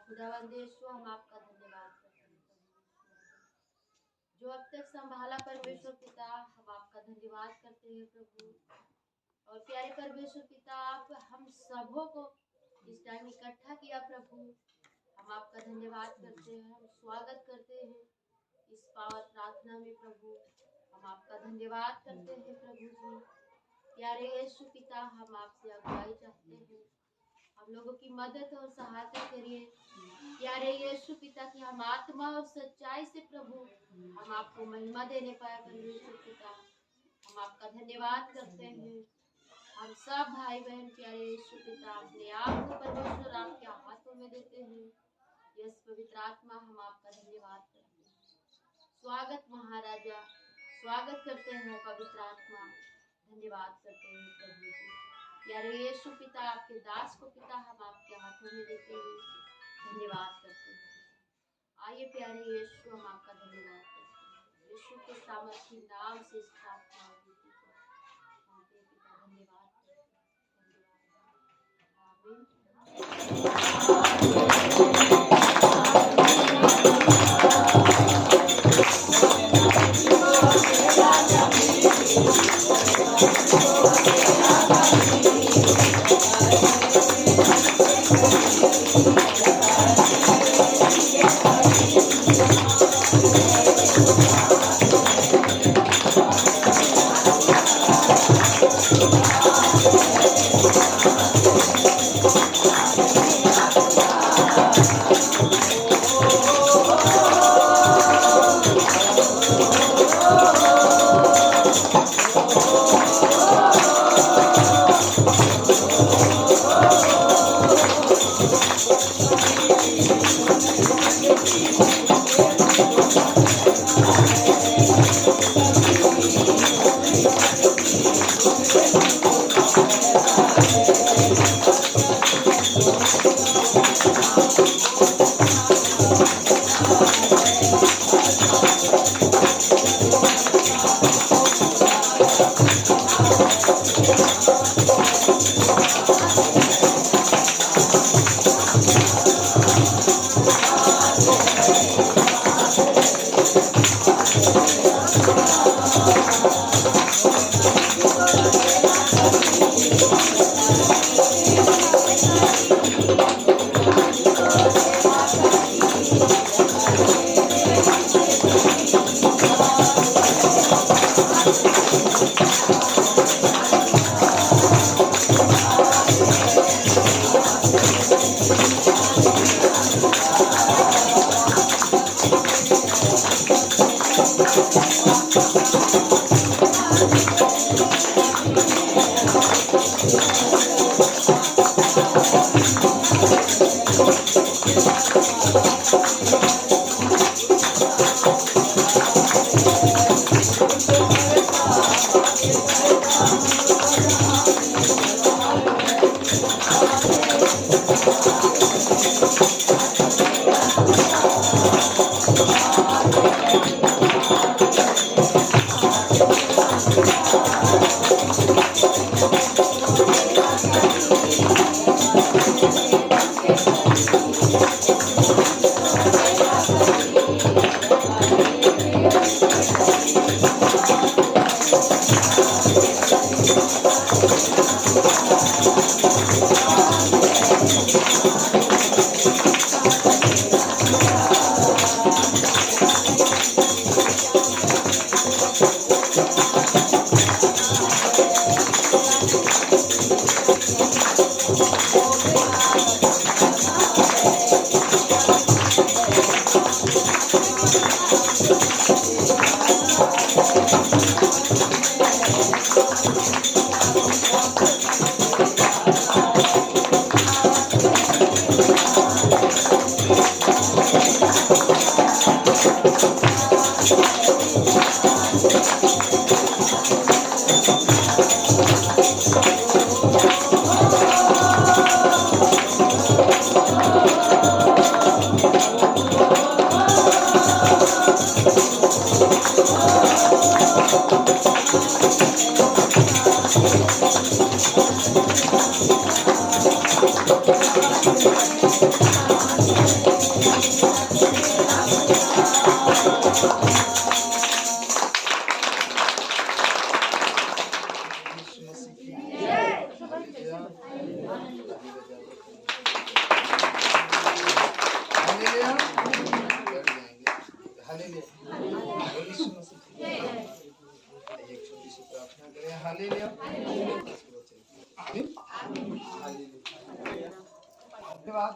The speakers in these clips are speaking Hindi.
खुदावंद यीशु, हम आपका धन्यवाद करते हैं जो अब तक संभाला परमेश्वर पिता, हम आपका धन्यवाद करते हैं प्रभु। और प्यारे परमेश्वर पिता, आप हम सबों को इस टाइम इकट्ठा किया प्रभु, हम आपका धन्यवाद करते हैं, हम स्वागत करते हैं इस पावन प्रार्थना में प्रभु। हम आपका धन्यवाद करते हैं प्रभु जी। प्यारे यीशु पिता, हम आपसे अगुवाई चाहते हैं, हम लोगों की मदद और सहायता करिए प्यारे यीशु पिता की हम आत्मा और सच्चाई से प्रभु हम आपको महिमा देने पाए परमेश्वर पिता। हम आपका धन्यवाद करते हैं। हम सब भाई बहन प्यारे यीशु पिता अपने आप को परमेश्वर आपके हाथों में देते हैं। यस पवित्र आत्मा, हम आपका धन्यवाद करते हैं। स्वागत महाराजा, स्वागत करते हैं पवित्र आत्मा, धन्यवाद करते हैं प्रभु जी। प्यारे यीशु पिता, आपके दास को पिता हम आपके हाथों में देते हैं, धन्यवाद करते हैं। आइए प्यारे यीशु, हम आपका धन्यवाद करते हैं। यीशु के सामर्थी नाम से इस प्रार्थना होती है। मानते हैं पिता, धन्यवाद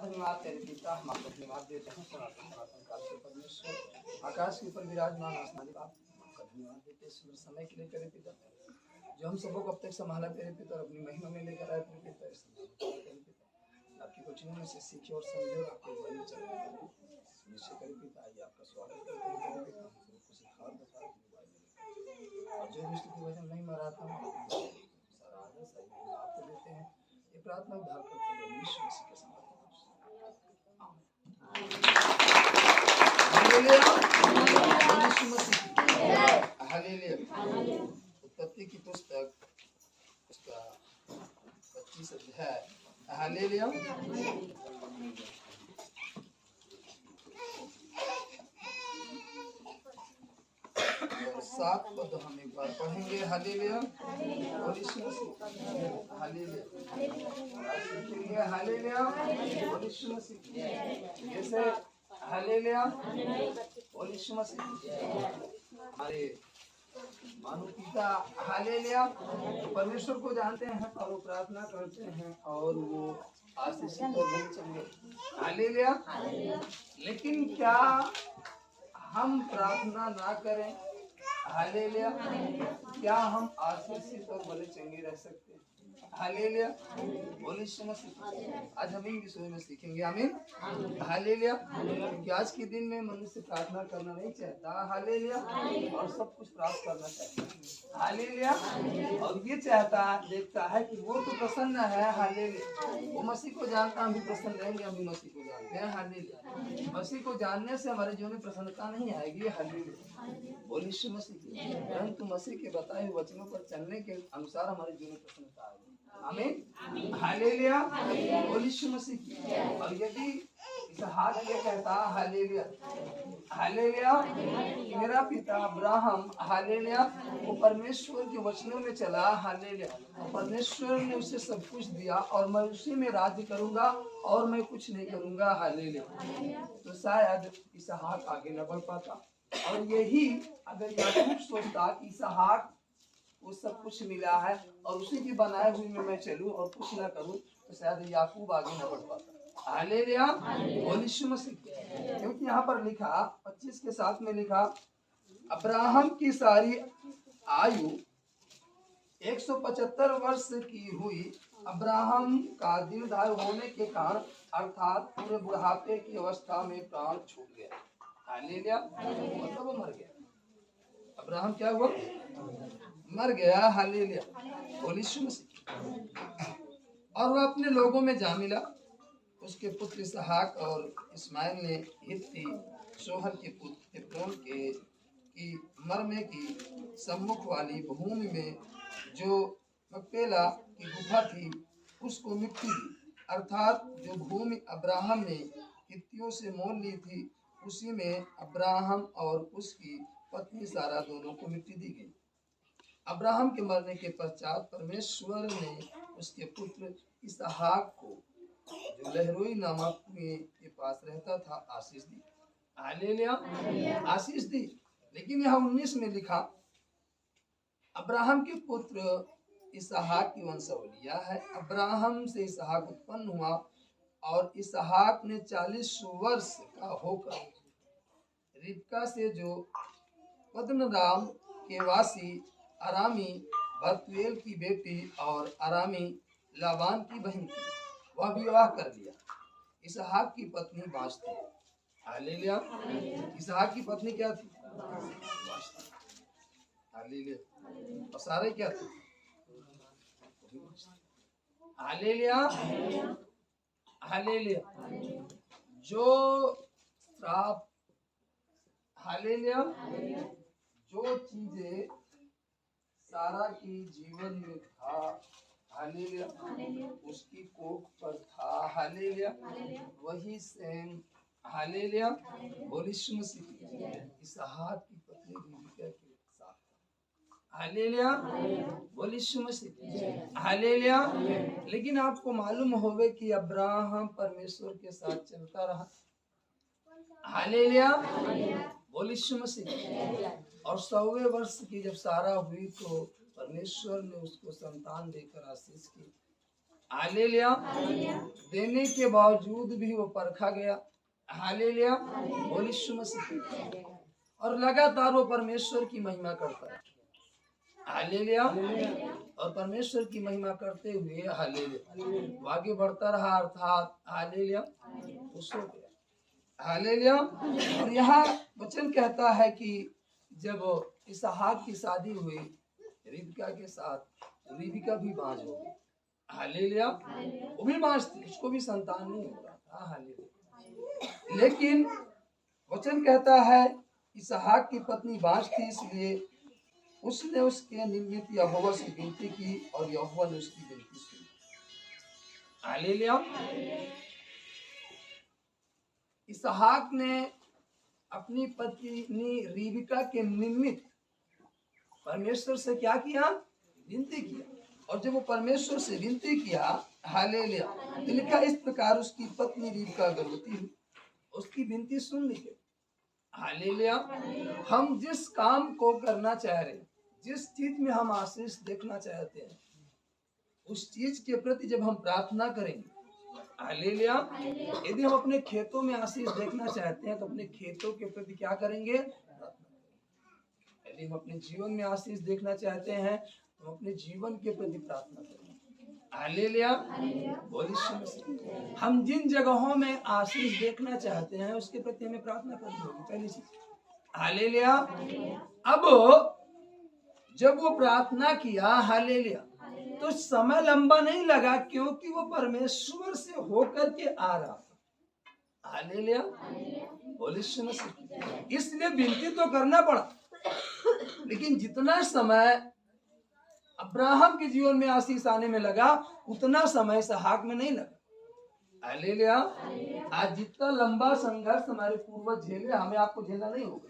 धन्यवाद तेरे पिता, हम आपको धन्यवाद देते हैं सनातन पुरातन काल के परमेश्वर, आकाश के ऊपर विराजमान आसमानी बाप, आपका धन्यवाद देते हैं सुंदर समय के लिए तेरे पिता, जो हम सबको अब तक संभाला तेरे पिता और अपनी महिमा में लेकर आए तेरे पिता। तेरे पिता आपकी वचनों में से सीखे और समझे और आपके जीवन में चले निश्चय तेरे पिता। आइए आपका स्वागत करते हैं तेरे पिता, हम सबको सिखा और बता और जो भी स्तुति वचन नहीं मराता हूँ सारा आदर सारी महिमा आपको देते हैं। ये प्रार्थना उद्धार करते हैं यीशु मसीह के साथ। उत्पत्ति की पुस्तक उसका 25 अध्याय हालेलुया 7 पद हम एक बार पढ़ेंगे। हालेलुया और यीशु मसीह हालेलुया हालेलुया और यीशु मसीह जैसे हालेलुया और यीशु मसीह हमारे मानो पिता हालेलुया परमेश्वर को जानते हैं और वो प्रार्थना करते हैं और वो आशीषित और चंगे हालेलुया। लेकिन क्या हम प्रार्थना ना करें हालेलुया? क्या हम आशीषित और भले चंगे रह सकते हैं? हालेलुया बोलिए मसीह। आज हम इन विषयों में सीखेंगे। आमीन हालेलुया। कि आज के दिन में मनुष्य प्रार्थना करना नहीं चाहता हालेलुया और सब कुछ प्राप्त करना चाहता है हालेलुया और ये चाहता देखता है कि वो तो प्रसन्न है हालेलुया। वो मसीह को जानता हम भी प्रसन्न रहेंगे, हम भी मसीह को जानते हैं हालेलुया। मसीह को जानने से हमारे जीवन में प्रसन्नता नहीं आएगी हालेलुया बोलिए मसीह। परंतु मसीह के बताए हुए वचनों पर चलने के अनुसार हमारे जीवन में प्रसन्नता आएगी। आमीन हालेलुया बोलिए मसीह। और यदि इस हाथ ये कहता हालेलुया हालेलुया मेरा पिता अब्राहम हालेलुया वो परमेश्वर के वचनों में चला हालेलुया, परमेश्वर ने उसे सब कुछ दिया और मैं उसी में राज्य करूंगा और मैं कुछ नहीं करूंगा हालेलुया, तो शायद इसहाक आगे न बढ़ पाता। और यही अगर याकूब सोचता कि इसहाक वो सब कुछ मिला है और उसी की बनाए हुई में मैं चलूं और कुछ ना करूं तो शायद याकूब आगे न बढ़ पाता हालेलुया बोलिए मसीह। क्योंकि यहाँ पर लिखा 25 के साथ में लिखा अब्राहम की सारी आयु 175 वर्ष की हुई। अब्राहम का दीर्घायु होने के कारण अर्थात पूरे बुढ़ापे की अवस्था में प्राण छूट गया हालेलुया मतलब वो मर गया। अब्राहम क्या हुआ मर गया हालेलुया बोलिए मसीह। और वह अपने लोगों में जा मिला। उसके पुत्र इसहाक और इस्माइल ने हित्ती सोहर के पुत्र हेब्रोन के की मरमे की सम्मुख वाली भूमि में जो मकपेला की गुफा थी उसको मिट्टी दी। अर्थात जो भूमि अब्राहम ने हित्तियों से मोल ली थी उसी में अब्राहम और उसकी पत्नी सारा दोनों को मिट्टी दी गई। अब्राहम के मरने के पश्चात परमेश्वर ने उसके पुत्र इसहाक को जो लहरोई नामक कुएं के पास रहता था आशीष दी हालेलुया आशीष दी। लेकिन यहाँ 19 में लिखा अब्राहम के पुत्र इसहाक की वंशावली यह है। अब्राहम से इसहाक उत्पन्न हुआ और इसहाक ने 40 वर्ष का होकर रिबका से जो पद्दनराम के वासी अरामी बतूएल की बेटी और अरामी लाबान की बहन थी वह विवाह कर लिया। इसहाक की पत्नी बाँझ थी हालेलुया। इसहाक की पत्नी क्या थी हालेलुया और सारे क्या थे हालेलुया हालेलुया। जो श्राप हालेलुया जो चीजें सारा की जीवन में था हालेलुया, उसकी कोख पर था, हालेलुया, वही सेम, हालेलुया, बोल यीशु मसीह। इसहाक की पत्नी रिबका के साथ, हालेलुया, बोल यीशु मसीह, हालेलुया। लेकिन आपको मालूम होवे कि अब्राहम परमेश्वर के साथ चलता रहा, हालेलुया, बोल यीशु मसीह। और 100वें वर्ष की जब सारा हुई तो परमेश्वर ने उसको संतान देकर आशीष की, हालेलुया। देने के बावजूद भी वो परखा गया, हालेलुया, बोल यीशु मसीह। और लगातार वो परमेश्वर की महिमा करता है, हालेलुया। और परमेश्वर की महिमा करते हुए, हालेलुया, आगे बढ़ता रहा, अर्थात हालेलुया, वो सो गया, हालेलुया। और यहाँ वचन कहता है कि जब इसहाक की शादी हुई रिबका के साथ, रिबका भी बांझ हो गई, हालेलुया, वो भी बांझ थी, उसको भी संतान नहीं हो रहा था, हालेलुया। लेकिन वचन कहता है इसहाक की पत्नी बांझ थी, इसलिए उसने उसके निमित्त यहोवा से विनती की और यहोवा ने उसकी विनती सुनी, हालेलुया। इसहाक ने अपनी पत्नी रिबका के निमित्त परमेश्वर से क्या किया, विनती किया। और जब वो परमेश्वर से विनती किया, हालेलुया, तो लिखा इस प्रकार उसकी पत्नी रिबका गर्भवती हुई, उसकी विनती सुन ली गई, हालेलुया। हम जिस काम को करना चाह रहे हैं, जिस चीज में हम आशीष देखना चाहते हैं, उस चीज के प्रति जब हम प्रार्थना करेंगे, हालेलुया। यदि हम अपने खेतों में आशीष देखना चाहते हैं तो अपने खेतों के प्रति क्या करेंगे, यदि हम अपने जीवन में आशीष देखना चाहते हैं तो अपने जीवन के प्रति प्रार्थना करेंगे, हालेलुया, बोल यीशु मसीह। हम जिन जगहों में आशीष देखना चाहते हैं उसके प्रति हमें प्रार्थना करनी होगी, पहली चीज, हालेलुया। अब जब वो प्रार्थना किया, हालेलुया, तो समय लंबा नहीं लगा क्योंकि वो परमेश्वर से होकर के आ रहा था, हालेलुया, बोल यीशु मसीह। इसलिए विनती तो करना पड़ा, लेकिन जितना समय अब्राहम के जीवन में आशीष आने में लगा उतना समय इसहाक में नहीं लगा, हालेलुया। आज जितना लंबा संघर्ष हमारे पूर्वज झेले, हमें आपको झेलना नहीं होगा,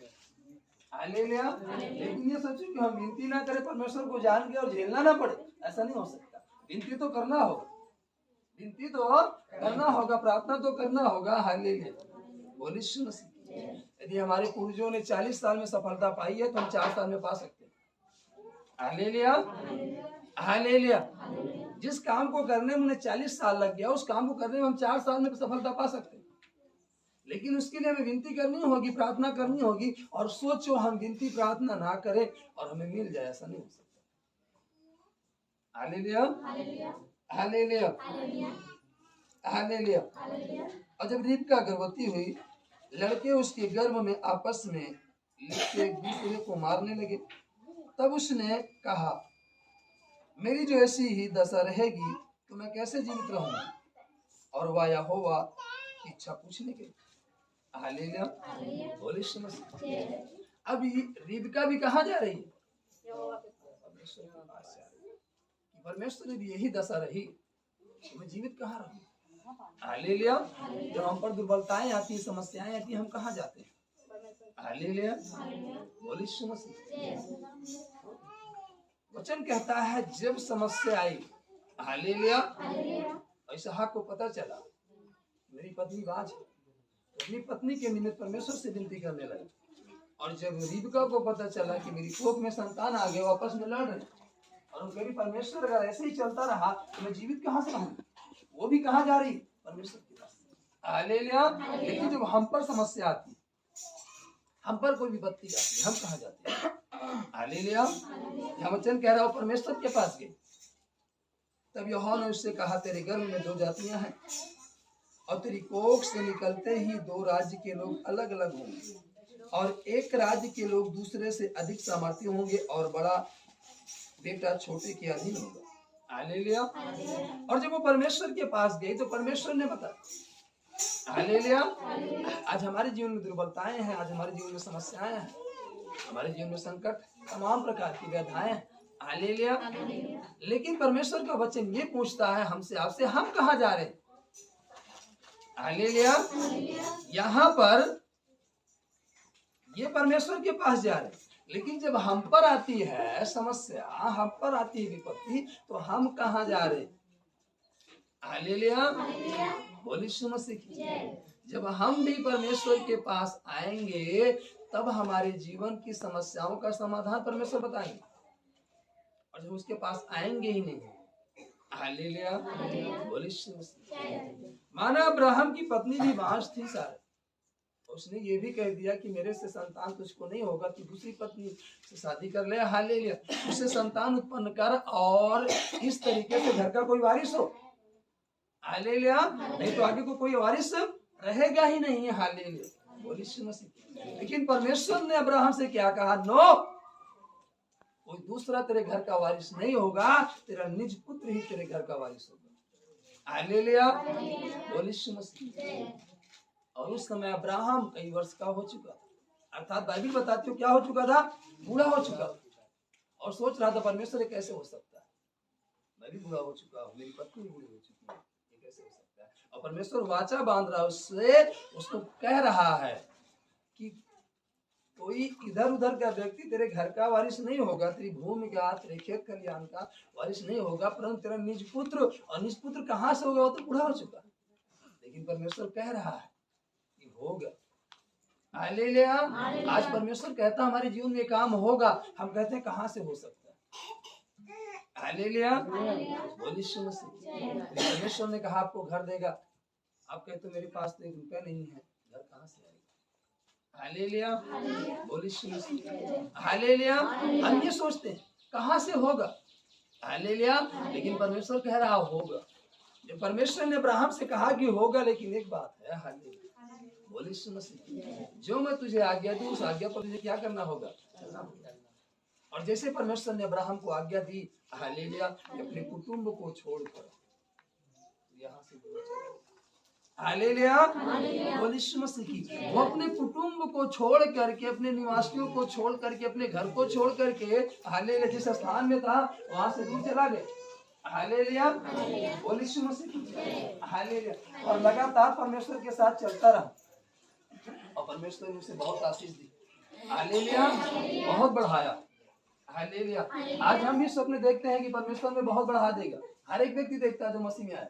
हालेलुया। लेकिन ये सोचो कि हम विनती ना करें परमेश्वर को जान के और झेलना ना पड़े, ऐसा नहीं हो सकता। विनती तो करना होगा, विनती तो करना होगा, प्रार्थना तो करना होगा, हालेलुया, बोल यीशु मसीह। यदि हमारे पूर्वजों ने 40 साल में सफलता पाई है तो हम 4 साल में पा सकते हैं, हालेलुया, हालेलुया। जिस काम को करने में उन्हें 40 साल लग गया, उस काम को करने में हम 4 साल में सफलता पा सकते हैं। लेकिन उसके लिए हमें विनती करनी होगी, प्रार्थना करनी होगी। और सोचो हम विनती प्रार्थना ना करें और हमें मिल जाए, ऐसा नहीं हो सकता, हालेलुया, हालेलुया, हालेलुया। और जब रिबका गर्भवती हुई, लड़के उसके गर्भ में आपस में एक दूसरे को मारने लगे। तब उसने कहा, मेरी जो ऐसी ही दशा रहेगी तो मैं कैसे जीवित रहूंगा? और वह यहोवा की इच्छा पूछने गई, हालेलुया, बोल यीशु मसीह। अब रिबका भी कहाँ जा रही है? परमेश्वर के पास जा रही है। परमेश्वर यदि यही दशा रही तो मैं जीवित कहाँ रहूँ, हालेलुया। जब हम पर दुर्बलताएं आती, समस्याएं आती, हम कहाँ जाते हैं, हालेलुया, बोल यीशु मसीह। वचन कहता है जब समस्या आई, हालेलुया, इसहाक को पता चला मेरी पत्नी बांझ है, अपनी पत्नी के निमित्त परमेश्वर से विनती करने लगा। और जब रिबका को पता चला कि मेरी कोख में संतान आ गए, आपस में लड़ रहे, और वो कह परमेश्वर अगर ऐसे ही चलता रहा तो मैं जीवित कहाँ से रहूंगा? वो भी कहाँ जा रही, परमेश्वर के पास, हालेलुया। लेकिन जब हम पर समस्या आती, हम पर कोई विपत्ति आती, हम कहाँ जाते हैं, हालेलुया। यहाँ वचन कह रहा हो परमेश्वर के पास गए। तब यहोवा ने उससे कहा, तेरे गर्भ में 2 जातियां हैं और तेरी कोख से निकलते ही 2 राज्य के लोग अलग अलग होंगे, और एक राज्य के लोग दूसरे से अधिक सामर्थ्य होंगे, और बड़ा बेटा छोटे के अधीन होगा, हालेलुया। और जब वो परमेश्वर के पास गई तो परमेश्वर ने बताया, हालेलुया। आज हमारे जीवन में दुर्बलताएं हैं, आज हमारे जीवन में समस्याएं हैं, हमारे जीवन में संकट, तमाम प्रकार की व्यथाएं हैं, हालेलुया। लेकिन परमेश्वर का वचन ये पूछता है हमसे आपसे, हम कहाँ जा रहे हैं? हालेलुया। यहाँ पर ये परमेश्वर के पास जा रहे हैं, लेकिन जब हम पर आती है समस्या, हम पर आती है विपत्ति, तो हम कहाँ जा रहे हैं? हालेलुया। बोलिए यीशु मसीह की। जब हम भी परमेश्वर के पास आएंगे तब हमारे जीवन की समस्याओं का समाधान परमेश्वर बताएंगे, और जब उसके पास आएंगे ही नहीं। हालेलुया। बोलिए यीशु मसीह। माना अब्राहम की पत्नी भी बांझ थी सारे, उसने ये भी कह दिया कि मेरे से संतान तुझको नहीं होगा, तू दूसरी पत्नी से शादी कर ले। हालेलुया। उससे संतान उत्पन्न कर और इस तरीके से घर का कोई वारिस हो। हालेलुया। नहीं तो आगे को कोई वारिस रहेगा ही नहीं। हालेलुया। बोलिए यीशु मसीह। लेकिन परमेश्वर ने अब्राहम से क्या कहा? नो, कोई दूसरा तेरे घर का वारिस नहीं होगा, तेरा निज पुत्र ही तेरे घर का वारिस होगा। हालेलुया। बोलिए यीशु मसीह। और उस समय अब्राहम कई वर्ष का हो चुका, अर्थात बाइबल बताती हो क्या हो चुका था? बूढ़ा हो चुका, और सोच रहा था परमेश्वर कैसे हो सकता है, मैं भी बूढ़ा हो चुका हूँ, मेरी पत्नी भी बूढ़ी हो चुकी है, ये कैसे हो सकता है? और परमेश्वर वाचा बांध रहा है उससे, उसको कह रहा है कि कोई इधर उधर का व्यक्ति तेरे घर का वारिस नहीं होगा, तेरी भूमि का, तेरे खेत खलिहान का वारिस नहीं होगा, परंतु तेरा निज पुत्र। और निज पुत्र कहाँ से होगा? वो तो बूढ़ा हो चुका, लेकिन परमेश्वर कह रहा है कि होगा। हालेलुया। आज परमेश्वर कहता है हमारे जीवन में काम होगा, हम कहते हैं कहाँ से हो सकता है? हालेलुया। बोलिए यीशु मसीह। परमेश्वर ने कहा आपको घर देगा, आप कहते हो मेरे पास तो 1 रुपया नहीं है, घर कहाँ से आएगा? हालेलुया। बोलिए यीशु मसीह। हालेलुया। हम ये सोचते हैं कहाँ से होगा? हालेलुया। लेकिन परमेश्वर कह रहा होगा। जब परमेश्वर ने अब्राहम से कहा कि होगा, लेकिन एक बात है, हालेलुया, बोलिए यीशु मसीह, जो मैं तुझे आज्ञा दूं उस आज्ञा पर तुझे क्या करना होगा? चलना होगा। और जैसे परमेश्वर ने अब्राहम को आज्ञा दी, हालेलुया, अपने कुटुंब को छोड़कर यहाँ से दूर चला गया। हालेलुया। बोलिए यीशु मसीह की। वो अपने कुटुंब को छोड़ करके, अपने निवासियों को छोड़ करके, अपने घर को छोड़ करके, हालेलुया, जिस स्थान में था वहां से दूर चला गया। हालेलुया। बोलिए यीशु मसीह। हालेलुया। और लगातार परमेश्वर के साथ चलता रहा, और परमेश्वर ने उसे बहुत आशीष दी। हालेलुया। बहुत बढ़ाया। हालेलुया। आज हम भी स्वप्न देखते हैं कि परमेश्वर में बहुत बढ़ा देगा। हर एक व्यक्ति देखता है जो मसीह में आया।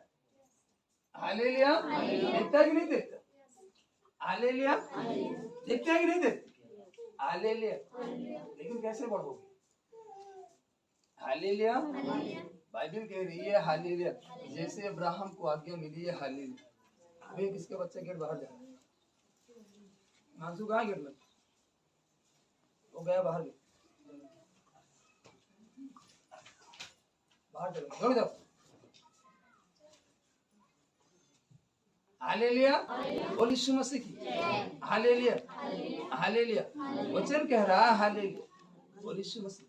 हालेलुया। देखता है कि नहीं देखता? हालेलुया। देखते हैं कि नहीं देखते? हालेलुया। लेकिन कैसे बढ़ोगे? हालेलुया। बाइबल कह रही है हालेलुया, जैसे अब्राहम को आज्ञा मिली है। हालेलुया। अभी किसके बच्चे गेट बाहर जा रहे हैं? मानसू कहाँ गेट में? वो गया बाहर, बाहर चलो जाओ। हालेलुया। बोलिए यीशु मसीह की। हालेलुया। हालेलुया। वचन कह रहा है हालेलुया। बोलिए यीशु मसीह।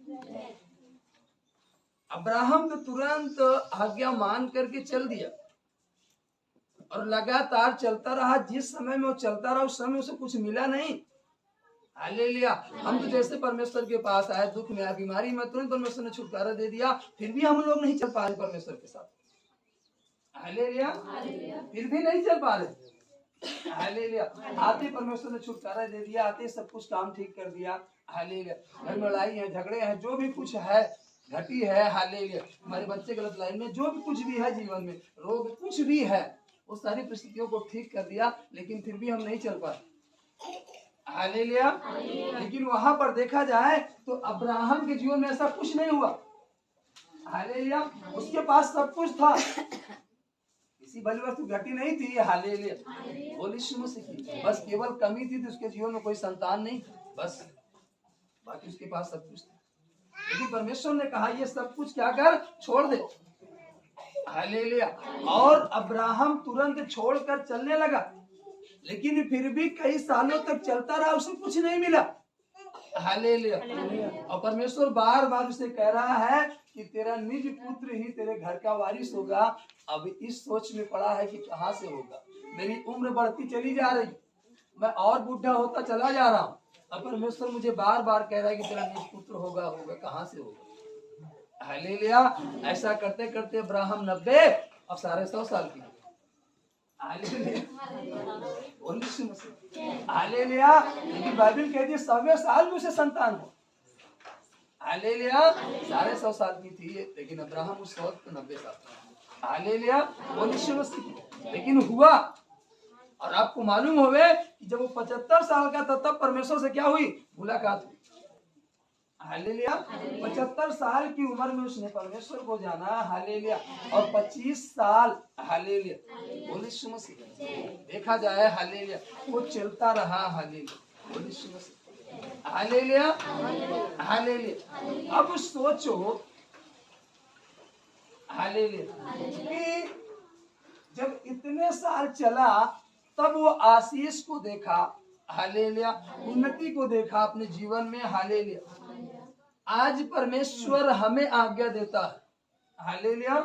अब्राहम तो तुरंत आज्ञा मान करके चल दिया, और लगातार चलता रहा। जिस समय में वो चलता रहा उस समय उसे कुछ मिला नहीं। हालेलुया। हम तो जैसे परमेश्वर के पास आए, दुख में आए, बीमारी में, तुरंत परमेश्वर ने छुटकारा दे दिया, फिर भी हम लोग नहीं चल पा रहे परमेश्वर के साथ। हालेलुया। फिर भी नहीं चल पा रहे। हालेलुया। आते परमेश्वर ने छुटकारा दे दिया, आते सब कुछ काम ठीक कर दिया। हालेलुया। घर में लड़ाई है, झगड़े हैं, जो भी कुछ है घटी है। हालेलुया। हमारे बच्चे गलत लाइन में, जो भी कुछ भी है जीवन में, रोग कुछ भी है, वो सारी परिस्थितियों को ठीक कर दिया, लेकिन फिर भी हम नहीं चल पाए। हालेलुया। लेकिन वहां पर देखा जाए तो अब्राहम के जीवन में ऐसा कुछ नहीं हुआ। हालेलुया। उसके पास सब कुछ था, किसी बड़ी वस्तु घटी नहीं थी। हालेलुया। बोलिए यीशु मसीह की। बस केवल कमी थी, उसके जीवन में कोई संतान नहीं था, बस, बाकी उसके पास सब कुछ था। लेकिन परमेश्वर ने कहा ये सब कुछ क्या कर, छोड़ दे। हालेलुया। और अब्राहम तुरंत छोड़कर चलने लगा, लेकिन फिर भी कई सालों तक चलता रहा, उसे कुछ नहीं मिला। हालेलुया। और परमेश्वर बार बार उसे कह रहा है कि तेरा निज पुत्र ही तेरे घर का वारिस होगा। अब इस सोच में पड़ा है कि कहाँ से होगा, मेरी उम्र बढ़ती चली जा रही, मैं और बूढ़ा होता चला जा रहा हूँ। अब परमेश्वर मुझे बार बार कह रहा है कि तेरा निज पुत्र होगा, कहाँ से होगा? हालेलुया। ऐसा करते करते अब्राहम 90 और सारे 100 साल की। हालेलुया। लेकिन बाइबल कहती है 100वें साल में उसे संतान हो। हालेलुया। सारे 100 साल की थी लेकिन अब्राहम उस वक्त 90 साल। हालेलुया। लेकिन हुआ। और आपको मालूम होवे कि जब वो 75 साल का था तब परमेश्वर से क्या हुई? मुलाकात हुई। हालेलुया। 75 साल की उम्र में उसने परमेश्वर को जाना। हालेलुया। और 25 साल हालेलुया देखा जाए हालेलुया वो चलता रहा। Hallelujah hallelujah hallelujah. अब सोचो हालेलुया कि जब इतने साल चला तब वो आशीष को देखा। हालेलुया। उन्नति को देखा अपने जीवन में। हालेलुया। आज परमेश्वर हमें आज्ञा देता है। हालेलुया।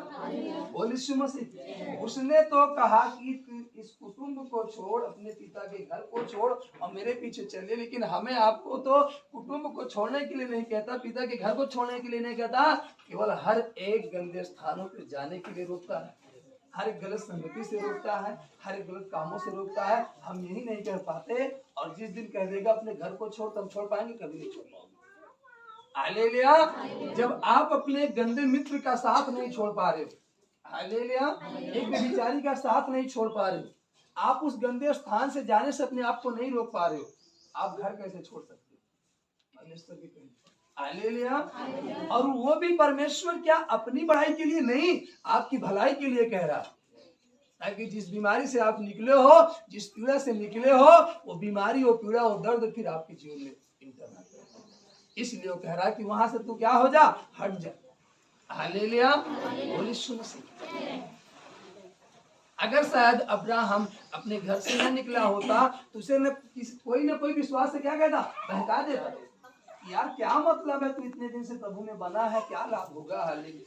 उसने तो कहा कि तू इस कुटुंब को छोड़, अपने पिता के घर को छोड़ और मेरे पीछे चले। लेकिन हमें आपको तो कुटुंब को छोड़ने के लिए नहीं कहता, पिता के घर को छोड़ने के लिए नहीं कहता, केवल हर एक गंदे स्थानों पर जाने के लिए रोकता है, हर एक गलत संगति से रोकता है, हर एक गलत कामों से रोकता है। हम यही नहीं कर पाते और जिस दिन कह देगा अपने घर को छोड़, तब छोड़ पाएंगे? कभी नहीं छोड़ पाएंगे। हालेलुया। जब आप अपने गंदे मित्र का साथ नहीं छोड़ पा रहे हो, हालेलुया, एक व्यभिचारी का साथ नहीं छोड़ पा रहे हो, आप उस गंदे स्थान से जाने से अपने आप को नहीं रोक पा रहे हो, आप घर कैसे छोड़ सकते हो? परमेश्वर की कहीं। हालेलुया। और वो भी परमेश्वर क्या अपनी बढ़ाई के लिए नहीं, आपकी भलाई के लिए कह रहा, ताकि जिस बीमारी से आप निकले हो, जिस पीड़ा से निकले हो, वो बीमारी, वो पीड़ा, वो दर्द फिर आपके जीवन में इंटर ना करे। इसलिए वो कह रहा है कि वहां से तू क्या हो जा, हट जा। हालेलुया। अगर शायद अब्राहम अपने घर से न निकला होता तो उसे कोई न कोई विश्वास से क्या कहता, बहका देता, यार क्या मतलब है, तू इतने दिन से प्रभु में बना है, क्या लाभ होगा? हालेलुया।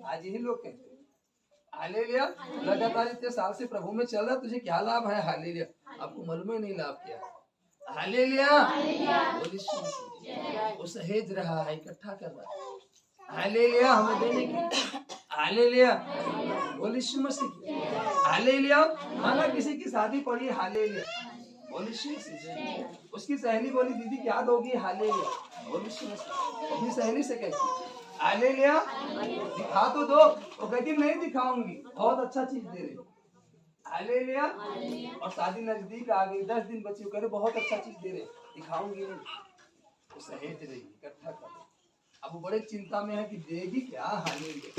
आज यही लोग कहते हैं। हालेलुया। लगातार इतने साल से प्रभु में चल रहा, तुझे क्या लाभ है? हालेलुया। आपको मालूम ही नहीं लाभ क्या। हालेलुया। वो सहेज रहा है, इकट्ठा कर रहा है। हालेलुया। हमें देने की। हालेलुया। हालेलुया। माना किसी की शादी पड़ी, हालेलुया, उसकी सहेली बोली दीदी क्या दोगी? हालेलुया। अपनी सहेली से कहती हालेलुया दिखा तो दो, वो कहती नहीं दिखाऊंगी, बहुत अच्छा चीज दे रही। हालेलुया। और शादी नजदीक आ गई, 10 दिन बचे, कह रहे बहुत अच्छा चीज दे रहे, दिखाऊंगी नहीं। वो सहेज रही, इकट्ठा कर रही। अब वो बड़े चिंता में है कि देगी क्या? हालेलुया।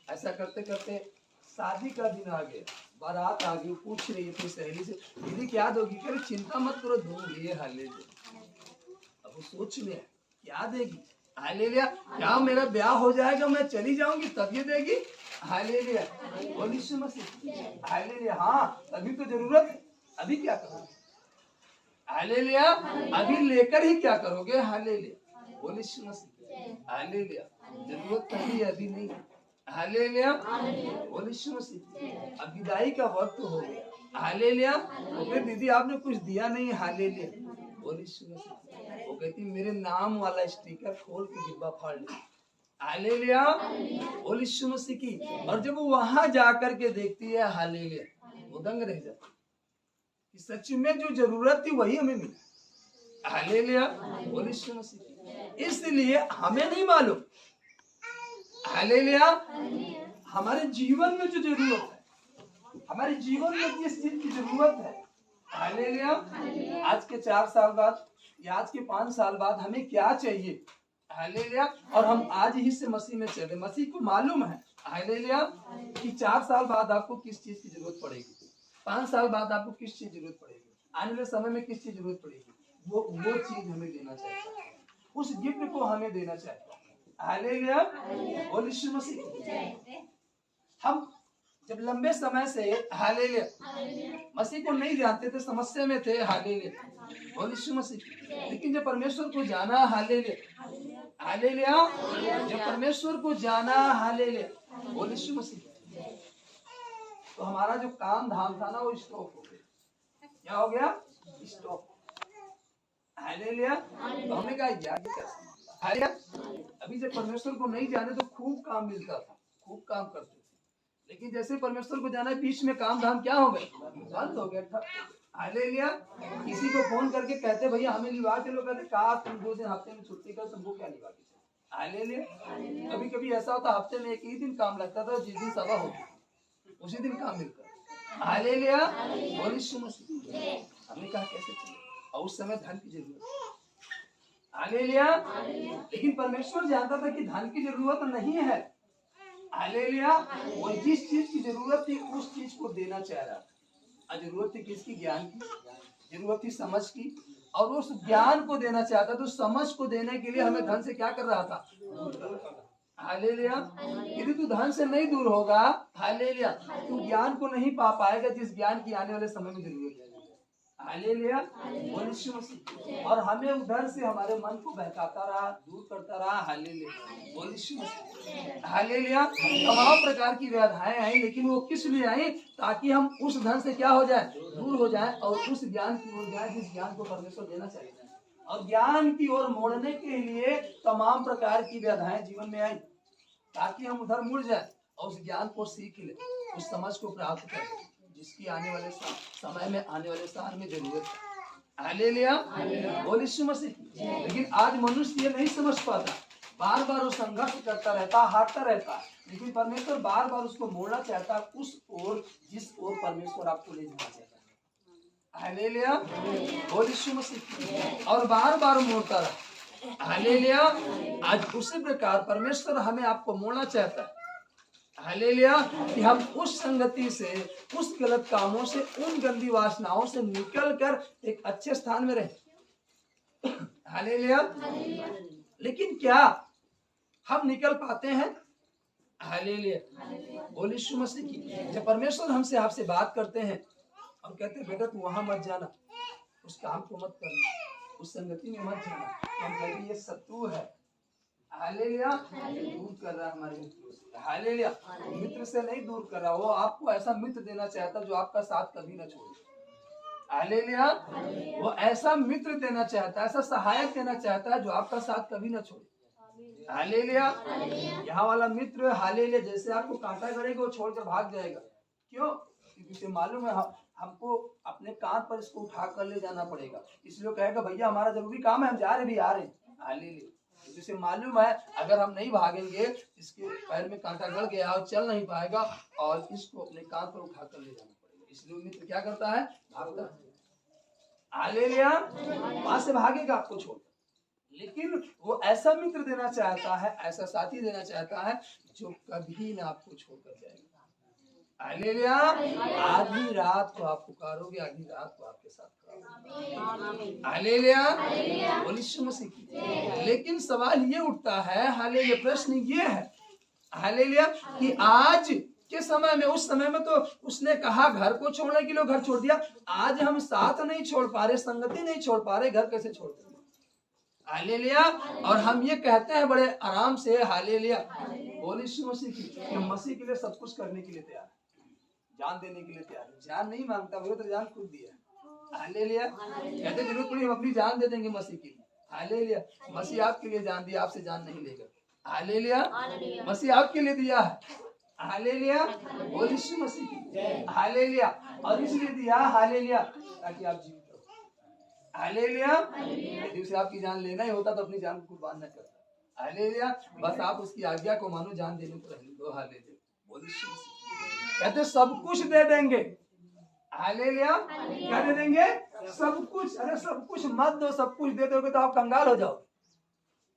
ऐसा करते करते शादी का दिन आ गया, बारात आ गई, पूछ रही है अपनी सहेली से दीदी क्या दोगी? कह रही चिंता मत करो, दूंगी। हालेलुया। अब वो सोच ले क्या देगी। हालेलुया। क्या मेरा ब्याह हो जाएगा, मैं चली जाऊंगी तब ये देगी? हालेलुया। हालेलुया। हाँ अभी तो जरूरत है, अभी क्या करोगे? हालेलुया। अभी लेकर ही क्या करोगे? हालेलुया। हालेलुया। जरूरत तभी, अभी नहीं। हालेलुया। अब विदाई का वक्त हो गया। हालेलुया। दीदी आपने कुछ दिया नहीं। हालेलुया। वो कहती मेरे नाम वाला स्टिकर खोल के डिब्बा फाड़ लिया। हालेलुया। की। और जब वो वहां जाकर के देखती है, हालेलुया, वो दंग रह जाती कि सच में जो जरूरत थी वही हमें मिला। हालेलुया। इसलिए हमें नहीं मालूम, हालेलुया, हमारे जीवन में जो जरूरत है, हमारे जीवन में जिस चीज की जरूरत है, हालेलुया, आज के 4 साल बाद या आज के 5 साल बाद हमें क्या चाहिए? हालेलुया। और हम आज ही से मसीह में चले, मसीह को मालूम है, हालेलुया, कि 4 साल बाद आपको किस चीज की जरूरत पड़ेगी, 5 साल बाद आपको किस चीज की जरूरत पड़ेगी, आने वाले समय में किस चीज की जरूरत पड़ेगी। वो चीज हमें देना चाहिए, उस गिफ्ट को हमें देना चाहिए। हालेलुया। बोल यीशु मसीह। हम जब लंबे समय से, हालेलुया, मसीह को नहीं जानते थे, समस्या में थे, हालेलुया, बोल यीशु मसीह। लेकिन जब परमेश्वर को जाना, हालेलुया, हालेलुया, जब परमेश्वर को जाना, हालेलुया, बोल यीशु मसीह, तो हमारा जो काम धाम था ना वो स्टॉप हो गया। क्या हो गया? स्टॉप। हालेलुया। तो हमने कहा यार अभी जब परमेश्वर को नहीं जाने तो खूब काम मिलता था, खूब काम करते थे, लेकिन जैसे परमेश्वर को जाना बीच में काम धाम क्या हो गए, बंद हो गया। हालेलुया। किसी को फोन करके कहते भैया हमें लिवा के, लोग कहते कहा तुम 2 दिन हफ्ते में छुट्टी कर, तुमको क्या लिवा के। हालेलुया। कभी कभी ऐसा होता हफ्ते में एक ही दिन काम लगता था, जिस दिन सभा होती उसी दिन काम मिलता। हालेलुया। हमने कहा कैसे चले, और उस समय धन की जरूरत। हालेलुया। लेकिन परमेश्वर जानता था कि धन की जरूरत नहीं है। हालेलुया। वो जिस चीज की जरूरत थी उस चीज को देना चाह रहा था। जरूरत थी किसकी, ज्ञान की, जरूरत थी समझ की, और उस ज्ञान को देना चाहता तो समझ को देने के लिए हमें धन से क्या कर रहा था, हालेलुया। यदि तू धन से नहीं दूर होगा, हालेलुया, तू ज्ञान को नहीं पा पाएगा जिस ज्ञान की आने वाले समय में जरूरत है। हालेलुया। और हमें उधर से हमारे मन को बहकाता रहा, दूर करता रहा। हालेलुया। हालेलुया। तमाम प्रकार की व्याधाएं आई, लेकिन वो किस लिए आई, ताकि हम उस धन से क्या हो जाए, दूर हो जाए, और उस ज्ञान की ओर जाए जिस ज्ञान को परमेश्वर देना चाहिए। और ज्ञान की ओर मोड़ने के लिए तमाम प्रकार की व्याधाएं जीवन में आई, ताकि हम उधर मुड़ जाए और उस ज्ञान को सीख ले, उस समझ को प्राप्त करें जिसकी आने वाले समय में, आने वाले साल में जरूरत है। हालेलुया। बोल यीशु मसीह। लेकिन आज मनुष्य ये नहीं समझ पाता, बार बार वो संघर्ष करता रहता, हारता रहता, लेकिन परमेश्वर बार बार उसको मोड़ना चाहता उस ओर जिस ओर परमेश्वर आपको ले जाना चाहता है। हालेलुया। बोल यीशु मसीह। और बार बार मोड़ता रहा। हालेलुया। आज उसी प्रकार परमेश्वर हमें आपको मोड़ना चाहता है। हालेलुया। कि हम उस संगति से, उस गलत कामों से, उन गंदी वासनाओं से निकलकर एक अच्छे स्थान में रहे। हालेलुया। लेकिन क्या हम निकल पाते हैं? हालेलुया। बोल यीशु मसीह की। जब परमेश्वर हमसे आपसे बात करते हैं और कहते हैं बेटा तू वहां मत जाना, उस काम को मत करना, उस संगति में मत जाना, तो हम कहते हैं ये शत्रु है। हालेलुया। दूर कर रहा है हमारे मित्रों से। हालेलुया। मित्र से नहीं दूर कर रहा, वो आपको ऐसा मित्र देना चाहता जो आपका साथ कभी न छोड़े। हालेलुया। वो ऐसा मित्र देना चाहता है, ऐसा सहायक देना चाहता है जो आपका साथ कभी न छोड़े। हालेलुया। यहाँ वाला मित्र, हालेलुया, जैसे आपको कांटा करेगा वो छोड़कर भाग जाएगा। क्यों? क्योंकि उसे मालूम है हमको अपने कांध पर इसको उठा कर ले जाना पड़ेगा, इसलिए कहेगा भैया हमारा जरूरी काम है, हम जा रहे भी आ रहे हैं। हालेलुया। जिसे मालूम है अगर हम नहीं भागेंगे इसके पैर में कांटा गड़ गया और चल नहीं पाएगा, और इसको अपने कांध पर उठा कर ले जाना पड़ेगा, इसलिए मित्र क्या करता है, भागता है। हालेलुया। वहां से भागेगा आपको छोड़कर, लेकिन वो ऐसा मित्र देना चाहता है, ऐसा साथी देना चाहता है जो कभी ना आपको छोड़कर जाएगा। हालेलुया। आधी रात को आप पुकारोगे, आधी रात को आपके साथ खड़ा। हालेलुया। बोल यीशु मसीह की। लेकिन सवाल ये उठता है, हालेलुया, प्रश्न ये है, हालेलुया, कि आज के समय में, उस समय में तो उसने कहा घर को छोड़ने के लिए घर छोड़ दिया, आज हम साथ नहीं छोड़ पा रहे, संगति नहीं छोड़ पा रहे, घर कैसे छोड़ देंगे? हालेलुया। और हम ये कहते हैं बड़े आराम से, हालेलुया, बोल यीशु मसीह की, कि मसीह के लिए सब कुछ करने के लिए तैयार है, जान देने के लिए तैयार है। जान नहीं मांगता, वो तो जान खुद दिया। हालेलुया। कहते जरूरत पड़ी हम अपनी जान दे देंगे मसीह के लिए। हालेलुया। मसीह आपके लिए जान दिया, आपसे जान नहीं लेगा। हालेलुया। मसीह आपके लिए दिया है। हालेलुया। बोल यीशु मसीह की। हालेलुया। और इसलिए दिया, हालेलुया, ताकि आप जीवित रहो। हालेलुया। यदि उसे आपकी जान लेना ही होता तो अपनी जान को कुर्बान न करता। हालेलुया। बस आप उसकी आज्ञा को मानो, जान देने को रहने दो। हालेलुया। बोल यीशु मसीह। कहते सब कुछ दे देंगे। हालेलुया। क्या दे देंगे? सब कुछ। अरे सब कुछ मत दो, सब कुछ दे दोगे तो आप कंगाल हो जाओ।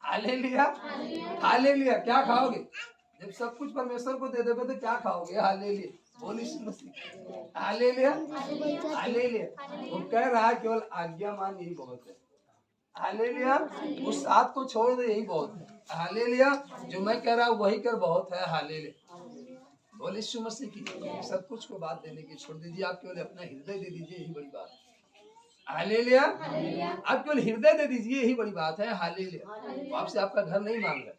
हालेलुया। हालेलुया। क्या खाओगे जब सब कुछ परमेश्वर को दे दोगे तो क्या खाओगे? हालेलुया। बोल यीशु मसीह। हालेलुया। हालेलुया। वो कह रहा है केवल आज्ञा मान, यही बहुत है। हालेलुया। उस साथ को छोड़ दे, यही बहुत है। हालेलुया। जो मैं कह रहा हूँ वही कर, बहुत है। हालेलुया। बोल यीशु मसीह की। सब कुछ को बात देने की छोड़ दीजिए, आप केवल अपना हृदय दे दीजिए, यही बड़ी बात है। हालेलुया। आप केवल हृदय दे दीजिए, यही बड़ी बात है। हालेलुया। वो आपसे आपका घर नहीं मांग रहा है,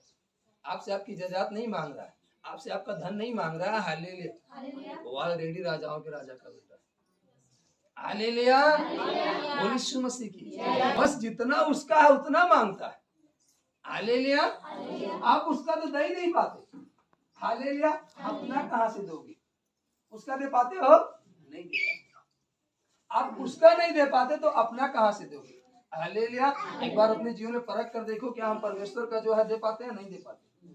आपसे आपकी जजात नहीं मांग रहा है, आपसे आपका धन नहीं मांग रहा है। हालेलुया। वो ऑलरेडी राजाओं के राजा का बेटा है। हालेलुया। बोल यीशु मसीह की। बस जितना उसका है उतना मांगता है। हालेलुया। आप उसका तो दे ही नहीं पाते, हालेलुया। अपना कहाँ से दोगे? उसका दे पाते हो? नहीं दे पाते। आप उसका नहीं दे पाते तो अपना कहाँ से दोगे? हालेलुया। एक बार अपने जीवन में परख कर देखो, क्या हम परमेश्वर का जो है दे पाते हैं? नहीं दे पाते,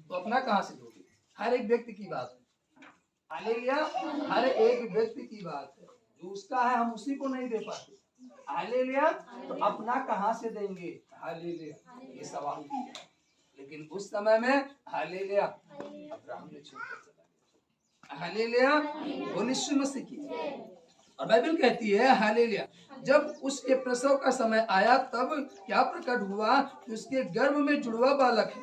तो अपना कहाँ से दोगे? हर एक व्यक्ति की बात है, हालेलुया। हर एक व्यक्ति की बात है, जो उसका है हम उसी को नहीं दे पाते, हालेलुया। तो अपना कहाँ से देंगे? हालेलुया, ये सवाल किया। लेकिन उस समय में हालेलुया अब्राहम ने छोड़कर चला गया, हालेलुया। बोलिए यीशु मसीह की। और बाइबल कहती है हालेलुया, जब उसके प्रसव का समय आया तब क्या प्रकट हुआ कि उसके गर्भ में जुड़वा बालक है,